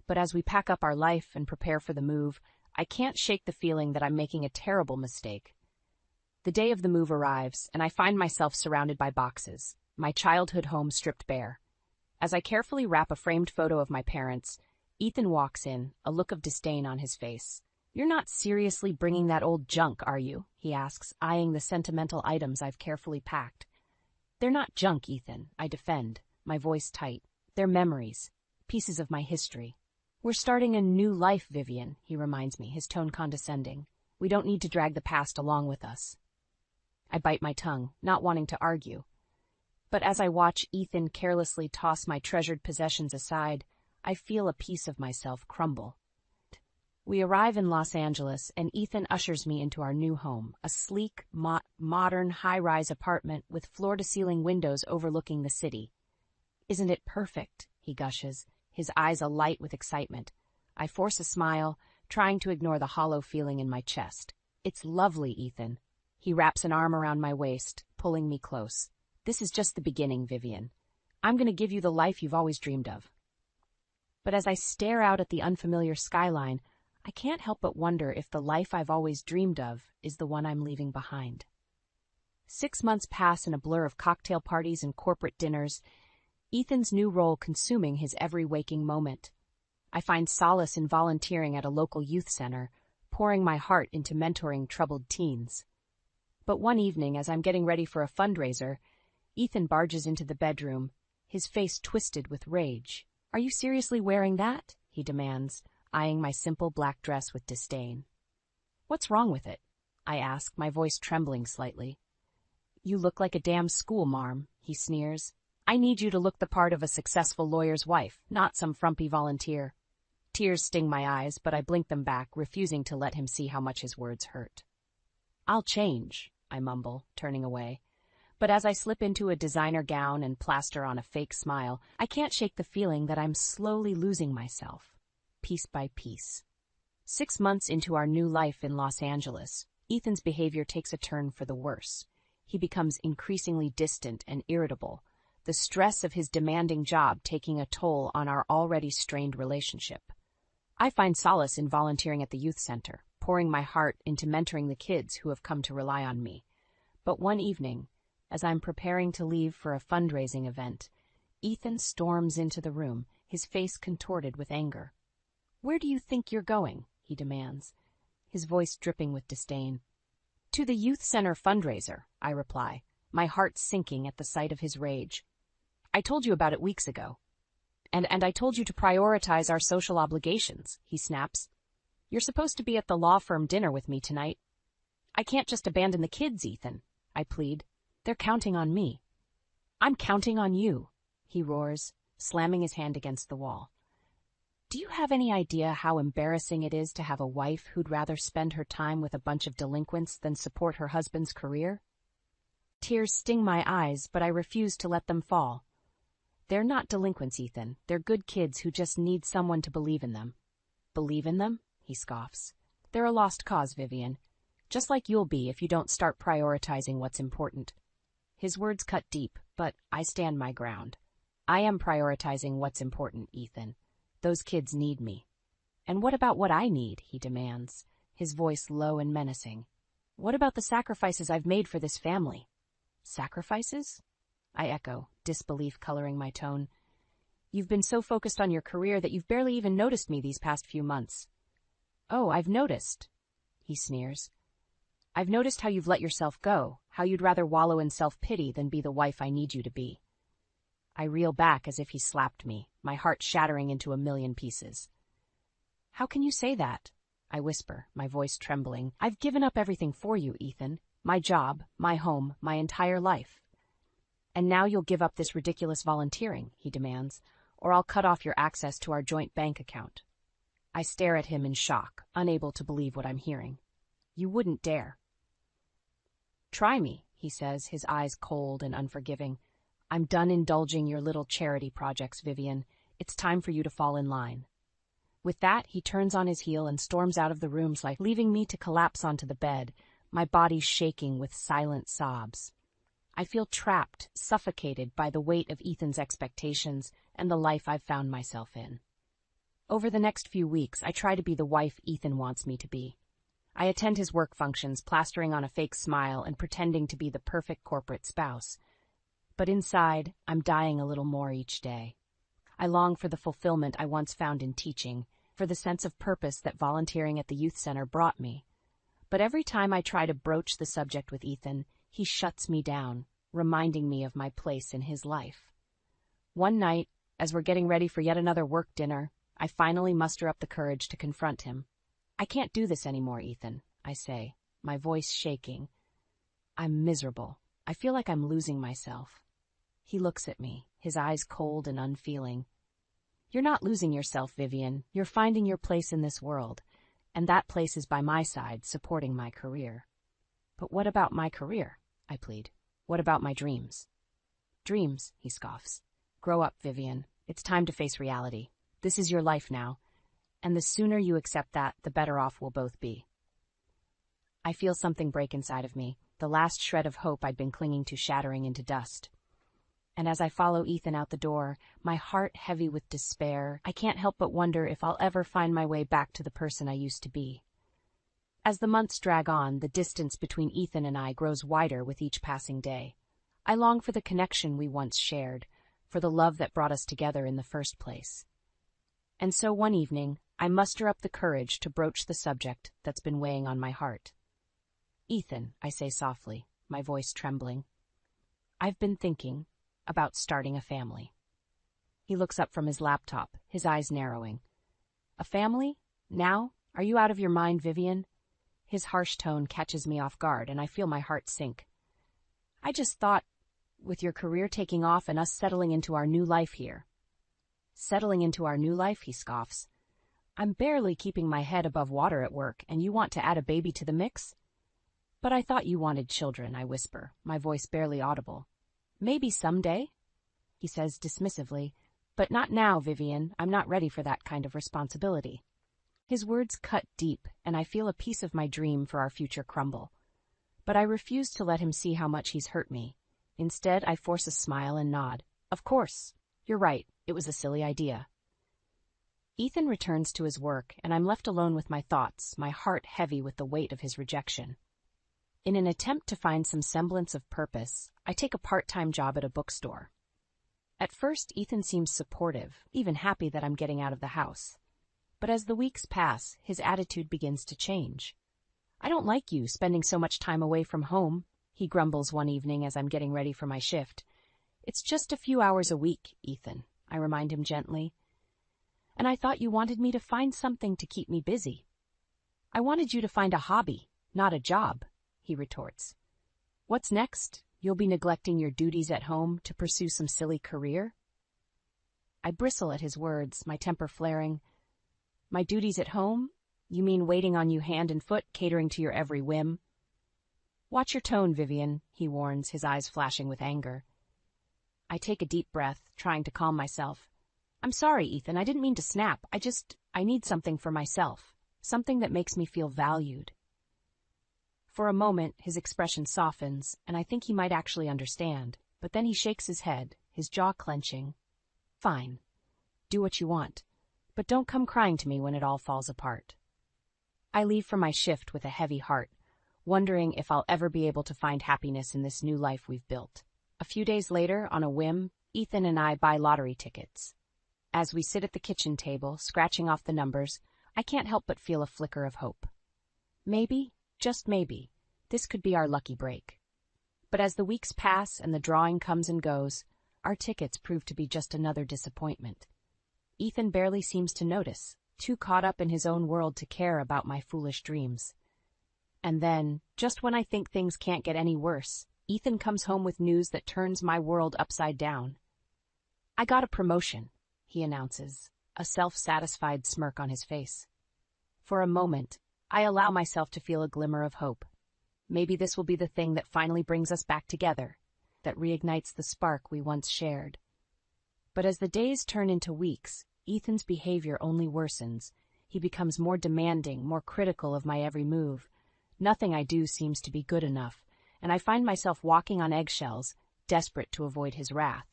But as we pack up our life and prepare for the move, I can't shake the feeling that I'm making a terrible mistake. The day of the move arrives, and I find myself surrounded by boxes, my childhood home stripped bare. As I carefully wrap a framed photo of my parents, Ethan walks in, a look of disdain on his face. You're not seriously bringing that old junk, are you? He asks, eyeing the sentimental items I've carefully packed. They're not junk, Ethan, I defend, my voice tight. They're memories, pieces of my history. We're starting a new life, Vivian, he reminds me, his tone condescending. We don't need to drag the past along with us. I bite my tongue, not wanting to argue. But as I watch Ethan carelessly toss my treasured possessions aside, I feel a piece of myself crumble. We arrive in Los Angeles, and Ethan ushers me into our new home, a sleek, modern, high-rise apartment with floor-to-ceiling windows overlooking the city. Isn't it perfect? He gushes, his eyes alight with excitement. I force a smile, trying to ignore the hollow feeling in my chest. It's lovely, Ethan. He wraps an arm around my waist, pulling me close. This is just the beginning, Vivian. I'm going to give you the life you've always dreamed of. But as I stare out at the unfamiliar skyline, I can't help but wonder if the life I've always dreamed of is the one I'm leaving behind. 6 months pass in a blur of cocktail parties and corporate dinners, Ethan's new role consuming his every waking moment. I find solace in volunteering at a local youth center, pouring my heart into mentoring troubled teens. But one evening, as I'm getting ready for a fundraiser, Ethan barges into the bedroom, his face twisted with rage. Are you seriously wearing that? He demands, eyeing my simple black dress with disdain. What's wrong with it? I ask, my voice trembling slightly. You look like a damn schoolmarm, he sneers. I need you to look the part of a successful lawyer's wife, not some frumpy volunteer. Tears sting my eyes, but I blink them back, refusing to let him see how much his words hurt. I'll change, I mumble, turning away. But as I slip into a designer gown and plaster on a fake smile, I can't shake the feeling that I'm slowly losing myself, piece by piece. 6 months into our new life in Los Angeles, Ethan's behavior takes a turn for the worse. He becomes increasingly distant and irritable, the stress of his demanding job taking a toll on our already strained relationship. I find solace in volunteering at the youth center, pouring my heart into mentoring the kids who have come to rely on me. But one evening, as I'm preparing to leave for a fundraising event, Ethan storms into the room, his face contorted with anger. Where do you think you're going? He demands, his voice dripping with disdain. To the youth center fundraiser, I reply, my heart sinking at the sight of his rage. I told you about it weeks ago. And I told you to prioritize our social obligations, he snaps. You're supposed to be at the law firm dinner with me tonight. I can't just abandon the kids, Ethan, I plead. They're counting on me. I'm counting on you, he roars, slamming his hand against the wall. Do you have any idea how embarrassing it is to have a wife who'd rather spend her time with a bunch of delinquents than support her husband's career? Tears sting my eyes, but I refuse to let them fall. They're not delinquents, Ethan. They're good kids who just need someone to believe in them. Believe in them? He scoffs. They're a lost cause, Vivian. Just like you'll be if you don't start prioritizing what's important. His words cut deep, but I stand my ground. I am prioritizing what's important, Ethan. Those kids need me. And what about what I need? He demands, his voice low and menacing. What about the sacrifices I've made for this family? Sacrifices? I echo, disbelief coloring my tone. You've been so focused on your career that you've barely even noticed me these past few months. Oh, I've noticed. he sneers. I've noticed how you've let yourself go, how you'd rather wallow in self-pity than be the wife I need you to be. I reel back as if he slapped me, my heart shattering into a million pieces. How can you say that? I whisper, my voice trembling. I've given up everything for you, Ethan. My job, my home, my entire life. And now you'll give up this ridiculous volunteering, he demands, or I'll cut off your access to our joint bank account. I stare at him in shock, unable to believe what I'm hearing. You wouldn't dare. Try me, he says, his eyes cold and unforgiving. I'm done indulging your little charity projects, Vivian. It's time for you to fall in line. With that, he turns on his heel and storms out of the room, leaving me to collapse onto the bed, my body shaking with silent sobs. I feel trapped, suffocated by the weight of Ethan's expectations and the life I've found myself in. Over the next few weeks, I try to be the wife Ethan wants me to be. I attend his work functions, plastering on a fake smile and pretending to be the perfect corporate spouse. But inside, I'm dying a little more each day. I long for the fulfillment I once found in teaching, for the sense of purpose that volunteering at the youth center brought me. But every time I try to broach the subject with Ethan, he shuts me down, reminding me of my place in his life. One night, as we're getting ready for yet another work dinner, I finally muster up the courage to confront him. I can't do this anymore, Ethan, I say, my voice shaking. I'm miserable. I feel like I'm losing myself. He looks at me, his eyes cold and unfeeling. You're not losing yourself, Vivian. You're finding your place in this world, and that place is by my side, supporting my career. But what about my career? I plead. What about my dreams? Dreams, he scoffs. Grow up, Vivian. It's time to face reality. This is your life now, and the sooner you accept that, the better off we'll both be. I feel something break inside of me, the last shred of hope I'd been clinging to shattering into dust. And as I follow Ethan out the door, my heart heavy with despair, I can't help but wonder if I'll ever find my way back to the person I used to be. As the months drag on, the distance between Ethan and I grows wider with each passing day. I long for the connection we once shared, for the love that brought us together in the first place. And so one evening, I muster up the courage to broach the subject that's been weighing on my heart. Ethan, I say softly, my voice trembling. I've been thinking about starting a family. He looks up from his laptop, his eyes narrowing. A family? Now? Are you out of your mind, Vivian? His harsh tone catches me off guard, and I feel my heart sink. I just thought, with your career taking off and us settling into our new life here. Settling into our new life, he scoffs. I'm barely keeping my head above water at work, and you want to add a baby to the mix? But I thought you wanted children, I whisper, my voice barely audible. Maybe someday, he says dismissively, but not now, Vivian. I'm not ready for that kind of responsibility. His words cut deep, and I feel a piece of my dream for our future crumble. But I refuse to let him see how much he's hurt me. Instead, I force a smile and nod. Of course. You're right. It was a silly idea. Ethan returns to his work, and I'm left alone with my thoughts, my heart heavy with the weight of his rejection. In an attempt to find some semblance of purpose, I take a part-time job at a bookstore. At first, Ethan seems supportive, even happy that I'm getting out of the house. But as the weeks pass, his attitude begins to change. I don't like you spending so much time away from home, he grumbles one evening as I'm getting ready for my shift. It's just a few hours a week, Ethan, I remind him gently. And I thought you wanted me to find something to keep me busy. I wanted you to find a hobby, not a job, he retorts. What's next? You'll be neglecting your duties at home to pursue some silly career? I bristle at his words, my temper flaring. My duties at home? You mean waiting on you hand and foot, catering to your every whim? Watch your tone, Vivian, he warns, his eyes flashing with anger. I take a deep breath, trying to calm myself. I'm sorry, Ethan, I didn't mean to snap. I need something for myself, something that makes me feel valued. For a moment, his expression softens, and I think he might actually understand, but then he shakes his head, his jaw clenching. Fine. Do what you want, but don't come crying to me when it all falls apart. I leave for my shift with a heavy heart, wondering if I'll ever be able to find happiness in this new life we've built. A few days later, on a whim, Ethan and I buy lottery tickets. As we sit at the kitchen table, scratching off the numbers, I can't help but feel a flicker of hope. Maybe, just maybe, this could be our lucky break. But as the weeks pass and the drawing comes and goes, our tickets prove to be just another disappointment. Ethan barely seems to notice, too caught up in his own world to care about my foolish dreams. And then, just when I think things can't get any worse, Ethan comes home with news that turns my world upside down. "I got a promotion," he announces, a self-satisfied smirk on his face. For a moment, I allow myself to feel a glimmer of hope. Maybe this will be the thing that finally brings us back together, that reignites the spark we once shared. But as the days turn into weeks, Ethan's behavior only worsens. He becomes more demanding, more critical of my every move. Nothing I do seems to be good enough, and I find myself walking on eggshells, desperate to avoid his wrath.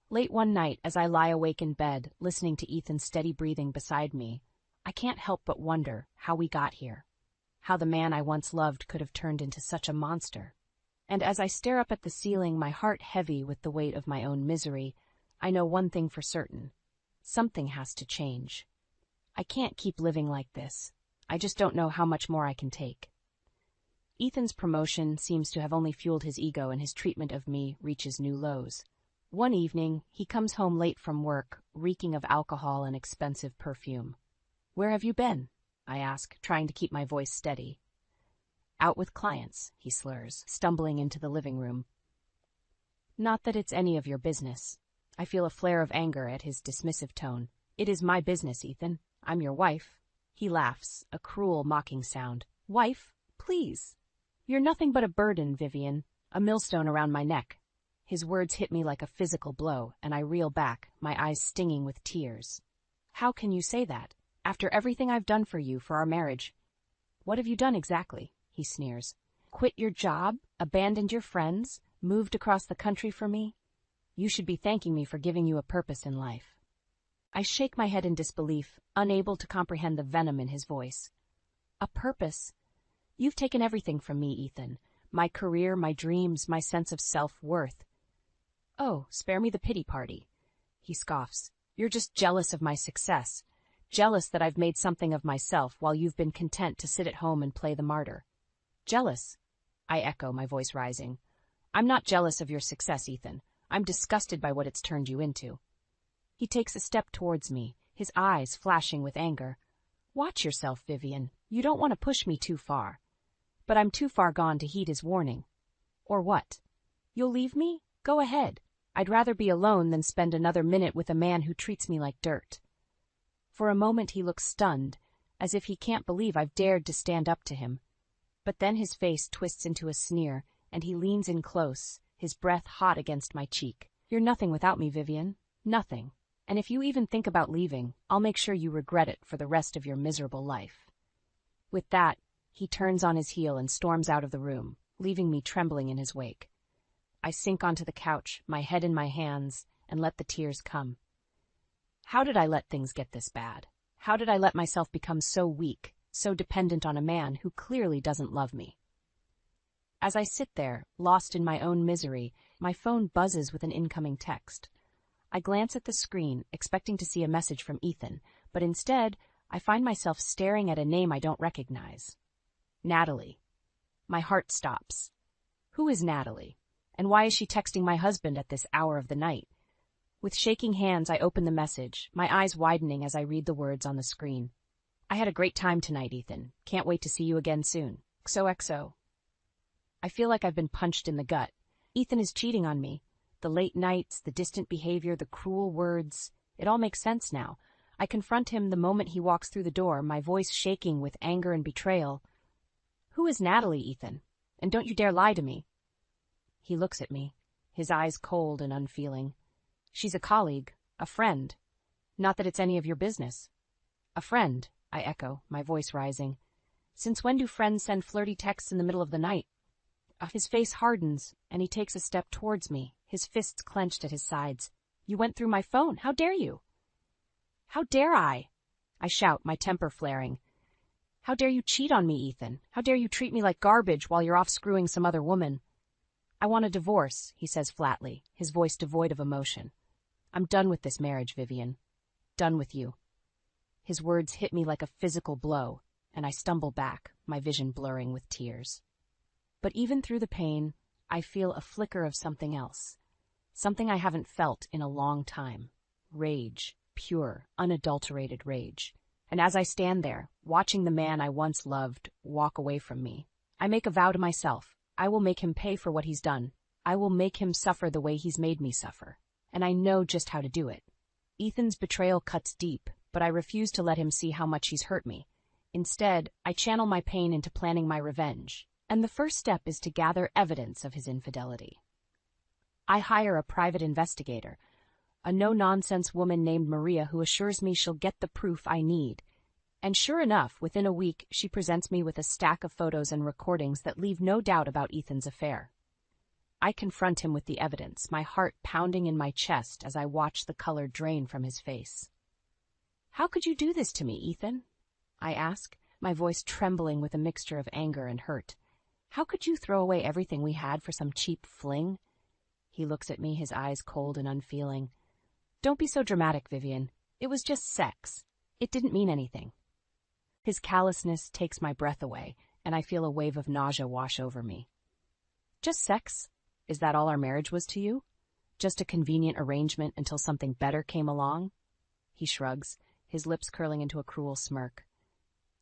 Late one night, as I lie awake in bed, listening to Ethan's steady breathing beside me, I can't help but wonder how we got here, how the man I once loved could have turned into such a monster. And as I stare up at the ceiling, my heart heavy with the weight of my own misery, I know one thing for certain. Something has to change. I can't keep living like this. I just don't know how much more I can take. Ethan's promotion seems to have only fueled his ego, and his treatment of me reaches new lows. One evening, he comes home late from work, reeking of alcohol and expensive perfume. "Where have you been?" I ask, trying to keep my voice steady. "Out with clients," he slurs, stumbling into the living room. "Not that it's any of your business." I feel a flare of anger at his dismissive tone. "It is my business, Ethan. I'm your wife." He laughs, a cruel, mocking sound. "Wife? Please. You're nothing but a burden, Vivian, a millstone around my neck." His words hit me like a physical blow, and I reel back, my eyes stinging with tears. "How can you say that? After everything I've done for you, for our marriage." "What have you done exactly?" he sneers. "Quit your job? Abandoned your friends? Moved across the country for me? You should be thanking me for giving you a purpose in life." I shake my head in disbelief, unable to comprehend the venom in his voice. "A purpose? You've taken everything from me, Ethan. My career, my dreams, my sense of self-worth." "Oh, spare me the pity party," he scoffs. "You're just jealous of my success. Jealous that I've made something of myself while you've been content to sit at home and play the martyr." "Jealous?" I echo, my voice rising. "I'm not jealous of your success, Ethan. I'm disgusted by what it's turned you into." He takes a step towards me, his eyes flashing with anger. "Watch yourself, Vivian. You don't want to push me too far." But I'm too far gone to heed his warning. "Or what? You'll leave me? Go ahead. I'd rather be alone than spend another minute with a man who treats me like dirt." For a moment he looks stunned, as if he can't believe I've dared to stand up to him. But then his face twists into a sneer, and he leans in close, his breath hot against my cheek. "You're nothing without me, Vivian. Nothing. And if you even think about leaving, I'll make sure you regret it for the rest of your miserable life." With that, he turns on his heel and storms out of the room, leaving me trembling in his wake. I sink onto the couch, my head in my hands, and let the tears come. How did I let things get this bad? How did I let myself become so weak, so dependent on a man who clearly doesn't love me? As I sit there, lost in my own misery, my phone buzzes with an incoming text. I glance at the screen, expecting to see a message from Ethan, but instead, I find myself staring at a name I don't recognize. Natalie. My heart stops. Who is Natalie? And why is she texting my husband at this hour of the night? With shaking hands, I open the message, my eyes widening as I read the words on the screen. "I had a great time tonight, Ethan. Can't wait to see you again soon. XOXO." I feel like I've been punched in the gut. Ethan is cheating on me. The late nights, the distant behavior, the cruel words. It all makes sense now. I confront him the moment he walks through the door, my voice shaking with anger and betrayal. "Who is Natalie, Ethan? And don't you dare lie to me." He looks at me, his eyes cold and unfeeling. "She's a colleague, a friend. Not that it's any of your business." "A friend," I echo, my voice rising. "Since when do friends send flirty texts in the middle of the night?" His face hardens, and he takes a step towards me, his fists clenched at his sides. "You went through my phone. How dare you?" "How dare I?" I shout, my temper flaring. "How dare you cheat on me, Ethan? How dare you treat me like garbage while you're off screwing some other woman?" "I want a divorce," he says flatly, his voice devoid of emotion. "I'm done with this marriage, Vivian. Done with you." His words hit me like a physical blow. and I stumble back, my vision blurring with tears. But even through the pain, I feel a flicker of something else. Something I haven't felt in a long time. Rage. Pure, unadulterated rage. And as I stand there, watching the man I once loved walk away from me, I make a vow to myself. I will make him pay for what he's done. I will make him suffer the way he's made me suffer. And I know just how to do it. Ethan's betrayal cuts deep, but I refuse to let him see how much he's hurt me. Instead, I channel my pain into planning my revenge. And the first step is to gather evidence of his infidelity. I hire a private investigator, a no-nonsense woman named Maria who assures me she'll get the proof I need. And sure enough, within a week, she presents me with a stack of photos and recordings that leave no doubt about Ethan's affair. I confront him with the evidence, my heart pounding in my chest as I watch the color drain from his face. "How could you do this to me, Ethan?" I ask, my voice trembling with a mixture of anger and hurt. "How could you throw away everything we had for some cheap fling?" He looks at me, his eyes cold and unfeeling. "Don't be so dramatic, Vivian. It was just sex. It didn't mean anything." His callousness takes my breath away, and I feel a wave of nausea wash over me. "Just sex? Is that all our marriage was to you? Just a convenient arrangement until something better came along?" He shrugs, his lips curling into a cruel smirk.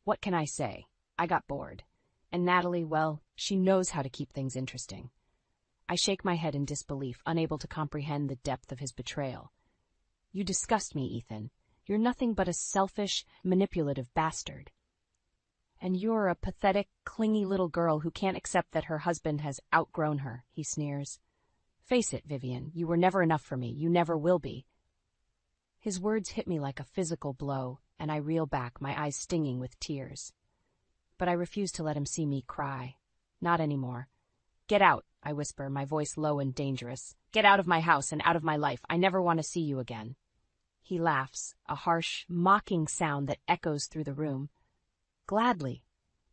"What can I say? I got bored. And Natalie, well, she knows how to keep things interesting." I shake my head in disbelief, unable to comprehend the depth of his betrayal. "You disgust me, Ethan. You're nothing but a selfish, manipulative bastard. And you're a pathetic, clingy little girl who can't accept that her husband has outgrown her," he sneers. "Face it, Vivian, you were never enough for me. You never will be." His words hit me like a physical blow, and I reel back, my eyes stinging with tears. But I refuse to let him see me cry. Not anymore. "Get out," I whisper, my voice low and dangerous. "Get out of my house and out of my life. I never want to see you again." He laughs, a harsh, mocking sound that echoes through the room. "Gladly.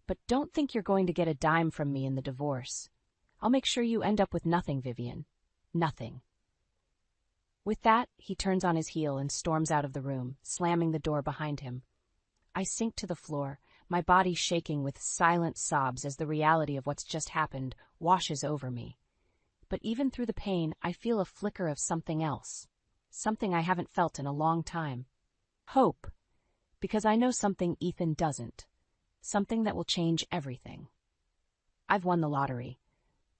But don't think you're going to get a dime from me in the divorce. I'll make sure you end up with nothing, Vivian. Nothing." With that, he turns on his heel and storms out of the room, slamming the door behind him. I sink to the floor, my body shaking with silent sobs as the reality of what's just happened washes over me. But even through the pain, I feel a flicker of something else. Something I haven't felt in a long time. Hope. Because I know something Ethan doesn't. Something that will change everything. I've won the lottery.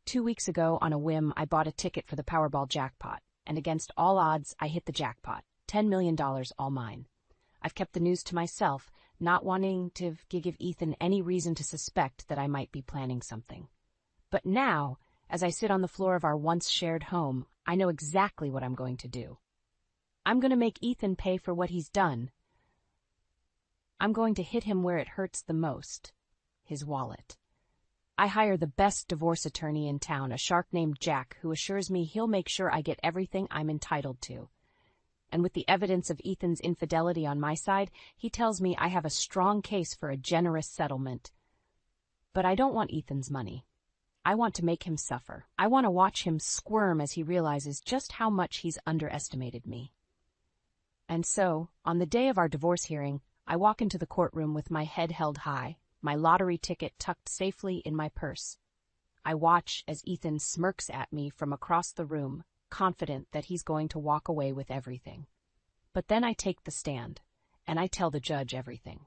2 weeks ago, on a whim, I bought a ticket for the Powerball jackpot, and against all odds, I hit the jackpot. $10 million, all mine. I've kept the news to myself, not wanting to give Ethan any reason to suspect that I might be planning something. But now, as I sit on the floor of our once-shared home, I know exactly what I'm going to do. I'm going to make Ethan pay for what he's done. I'm going to hit him where it hurts the most, his wallet. I hire the best divorce attorney in town, a shark named Jack, who assures me he'll make sure I get everything I'm entitled to. And with the evidence of Ethan's infidelity on my side, he tells me I have a strong case for a generous settlement. But I don't want Ethan's money. I want to make him suffer. I want to watch him squirm as he realizes just how much he's underestimated me. And so, on the day of our divorce hearing, I walk into the courtroom with my head held high, my lottery ticket tucked safely in my purse. I watch as Ethan smirks at me from across the room, confident that he's going to walk away with everything. But then I take the stand, and I tell the judge everything.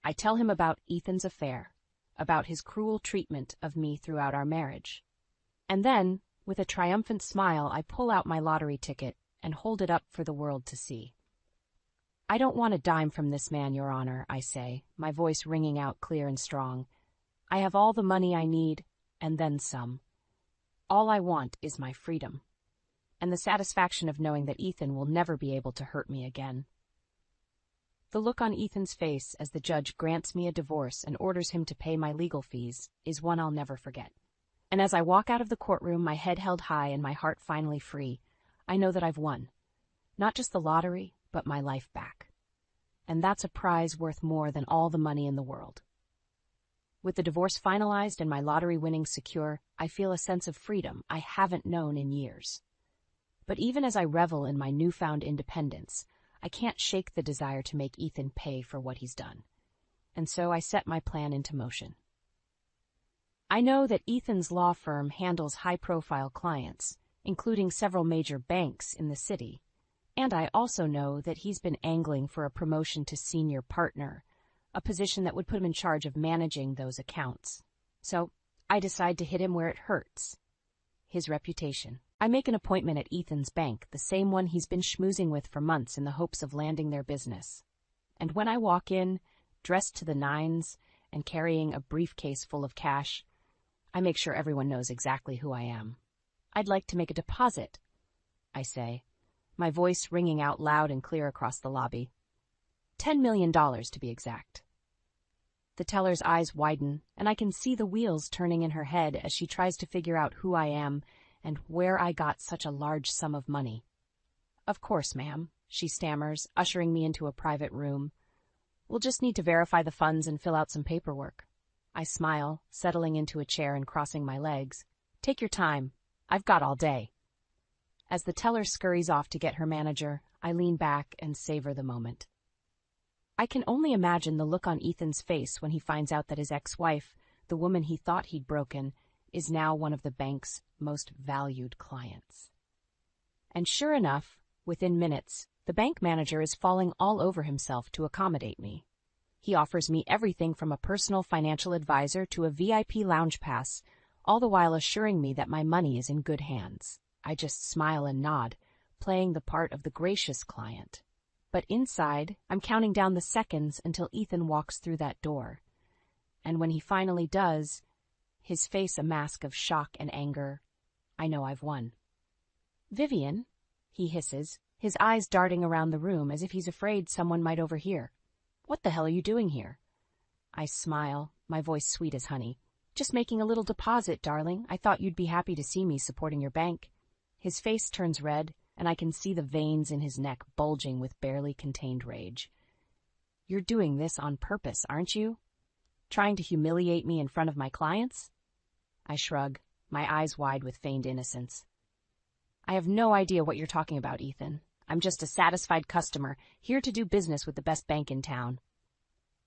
I tell him about Ethan's affair, about his cruel treatment of me throughout our marriage. And then, with a triumphant smile, I pull out my lottery ticket and hold it up for the world to see. "I don't want a dime from this man, Your Honor," I say, my voice ringing out clear and strong. "I have all the money I need, and then some. All I want is my freedom, and the satisfaction of knowing that Ethan will never be able to hurt me again." The look on Ethan's face as the judge grants me a divorce and orders him to pay my legal fees is one I'll never forget. And as I walk out of the courtroom, my head held high and my heart finally free, I know that I've won. Not just the lottery, but my life back. And that's a prize worth more than all the money in the world. With the divorce finalized and my lottery winnings secure, I feel a sense of freedom I haven't known in years. But even as I revel in my newfound independence, I can't shake the desire to make Ethan pay for what he's done. and so I set my plan into motion. I know that Ethan's law firm handles high-profile clients, including several major banks in the city, and I also know that he's been angling for a promotion to senior partner, a position that would put him in charge of managing those accounts. So I decide to hit him where it hurts: his reputation. I make an appointment at Ethan's bank, the same one he's been schmoozing with for months in the hopes of landing their business. And when I walk in, dressed to the nines and carrying a briefcase full of cash, I make sure everyone knows exactly who I am. "I'd like to make a deposit," I say, my voice ringing out loud and clear across the lobby. $10 million to be exact. The teller's eyes widen, and I can see the wheels turning in her head as she tries to figure out who I am and where I got such a large sum of money. "Of course, ma'am," she stammers, ushering me into a private room. "We'll just need to verify the funds and fill out some paperwork." I smile, settling into a chair and crossing my legs. "Take your time. I've got all day." As the teller scurries off to get her manager, I lean back and savor the moment. I can only imagine the look on Ethan's face when he finds out that his ex-wife, the woman he thought he'd broken, is now one of the bank's most valued clients. And sure enough, within minutes, the bank manager is falling all over himself to accommodate me. He offers me everything from a personal financial advisor to a VIP lounge pass, all the while assuring me that my money is in good hands. I just smile and nod, playing the part of the gracious client. But inside, I'm counting down the seconds until Ethan walks through that door. And when he finally does, his face a mask of shock and anger, I know I've won. "Vivian," he hisses, his eyes darting around the room as if he's afraid someone might overhear. "What the hell are you doing here?" I smile, my voice sweet as honey. "Just making a little deposit, darling. I thought you'd be happy to see me supporting your bank." His face turns red, and I can see the veins in his neck bulging with barely contained rage. "You're doing this on purpose, aren't you? Trying to humiliate me in front of my clients?" I shrug, my eyes wide with feigned innocence. "I have no idea what you're talking about, Ethan. I'm just a satisfied customer, here to do business with the best bank in town."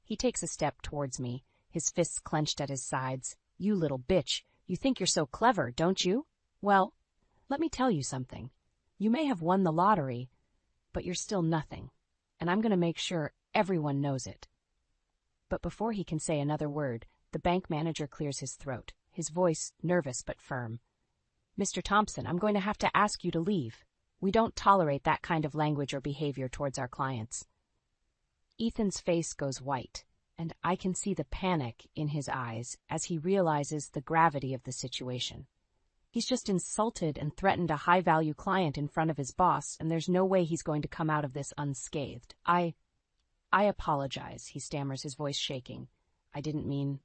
He takes a step towards me, his fists clenched at his sides. "You little bitch, you think you're so clever, don't you? Well, let me tell you something. You may have won the lottery, but you're still nothing, and I'm going to make sure everyone knows it." But before he can say another word, the bank manager clears his throat, his voice nervous but firm. "Mr. Thompson, I'm going to have to ask you to leave. We don't tolerate that kind of language or behavior towards our clients." Ethan's face goes white, and I can see the panic in his eyes as he realizes the gravity of the situation. He's just insulted and threatened a high-value client in front of his boss, and there's no way he's going to come out of this unscathed. I apologize," he stammers, his voice shaking. "I didn't mean—"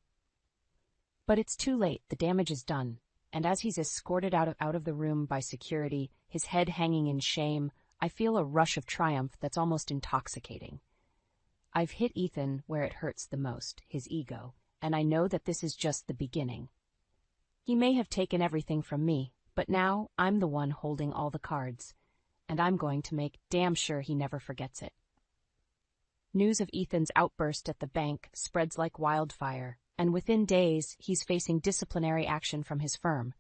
But it's too late. The damage is done, and as he's escorted out of the room by security, his head hanging in shame, I feel a rush of triumph that's almost intoxicating. I've hit Ethan where it hurts the most, his ego, and I know that this is just the beginning. He may have taken everything from me, but now I'm the one holding all the cards, and I'm going to make damn sure he never forgets it. News of Ethan's outburst at the bank spreads like wildfire, and within days he's facing disciplinary action from his firm.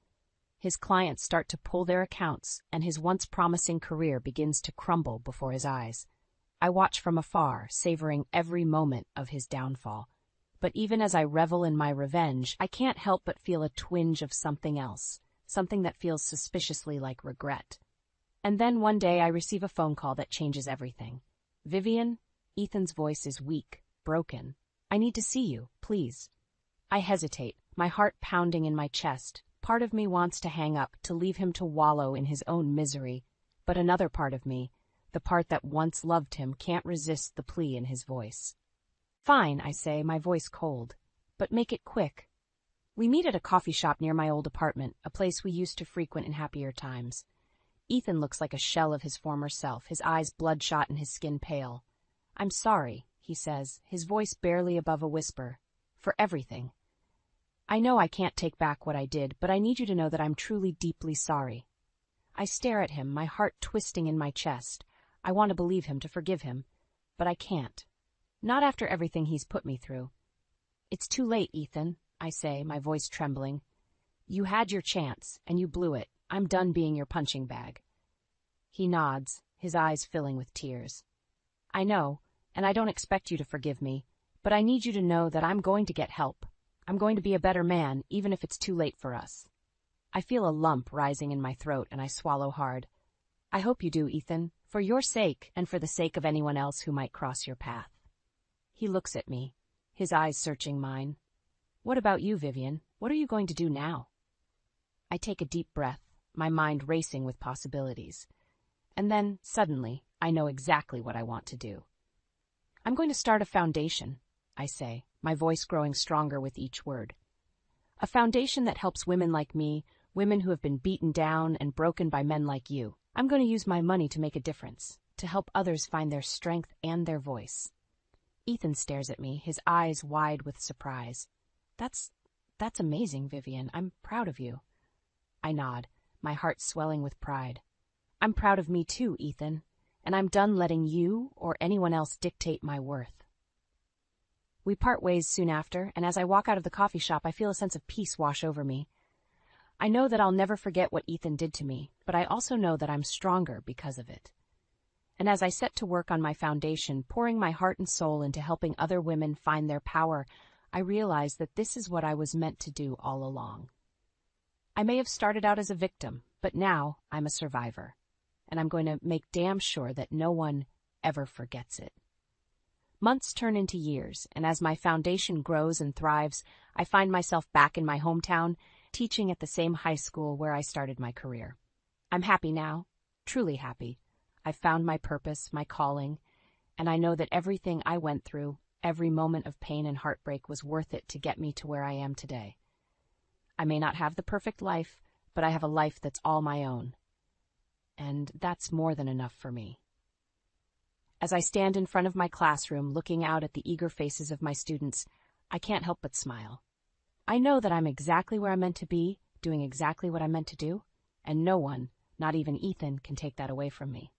His clients start to pull their accounts, and his once promising career begins to crumble before his eyes. I watch from afar, savoring every moment of his downfall. But even as I revel in my revenge, I can't help but feel a twinge of something else, something that feels suspiciously like regret. And then one day I receive a phone call that changes everything. "Vivian?" Ethan's voice is weak, broken. "I need to see you, please." I hesitate, my heart pounding in my chest. Part of me wants to hang up, to leave him to wallow in his own misery. But another part of me, the part that once loved him, can't resist the plea in his voice. "Fine," I say, my voice cold. "But make it quick." We meet at a coffee shop near my old apartment, a place we used to frequent in happier times. Ethan looks like a shell of his former self, his eyes bloodshot and his skin pale. "I'm sorry," he says, his voice barely above a whisper, "for everything. I know I can't take back what I did, but I need you to know that I'm truly deeply sorry." I stare at him, my heart twisting in my chest. I want to believe him, to forgive him, but I can't. Not after everything he's put me through. It's too late, Ethan, I say, my voice trembling. You had your chance, and you blew it. I'm done being your punching bag. He nods, his eyes filling with tears. I know, and I don't expect you to forgive me, but I need you to know that I'm going to get help. I'm going to be a better man, even if it's too late for us. I feel a lump rising in my throat, and I swallow hard. I hope you do, Ethan, for your sake and for the sake of anyone else who might cross your path. He looks at me, his eyes searching mine. What about you, Vivian? What are you going to do now? I take a deep breath, my mind racing with possibilities. And then, suddenly, I know exactly what I want to do. I'm going to start a foundation, I say, my voice growing stronger with each word. A foundation that helps women like me, women who have been beaten down and broken by men like you. I'm going to use my money to make a difference, to help others find their strength and their voice. Ethan stares at me, his eyes wide with surprise. That's amazing, Vivian. I'm proud of you. I nod, my heart swelling with pride. I'm proud of me too, Ethan, and I'm done letting you or anyone else dictate my worth. We part ways soon after, and as I walk out of the coffee shop, I feel a sense of peace wash over me. I know that I'll never forget what Ethan did to me, but I also know that I'm stronger because of it. And as I set to work on my foundation, pouring my heart and soul into helping other women find their power, I realize that this is what I was meant to do all along. I may have started out as a victim, but now I'm a survivor, and I'm going to make damn sure that no one ever forgets it. Months turn into years, and as my foundation grows and thrives, I find myself back in my hometown, teaching at the same high school where I started my career. I'm happy now, truly happy. I've found my purpose, my calling, and I know that everything I went through, every moment of pain and heartbreak was worth it to get me to where I am today. I may not have the perfect life, but I have a life that's all my own. And that's more than enough for me. As I stand in front of my classroom looking out at the eager faces of my students, I can't help but smile. I know that I'm exactly where I'm meant to be, doing exactly what I'm meant to do, and no one, not even Ethan, can take that away from me.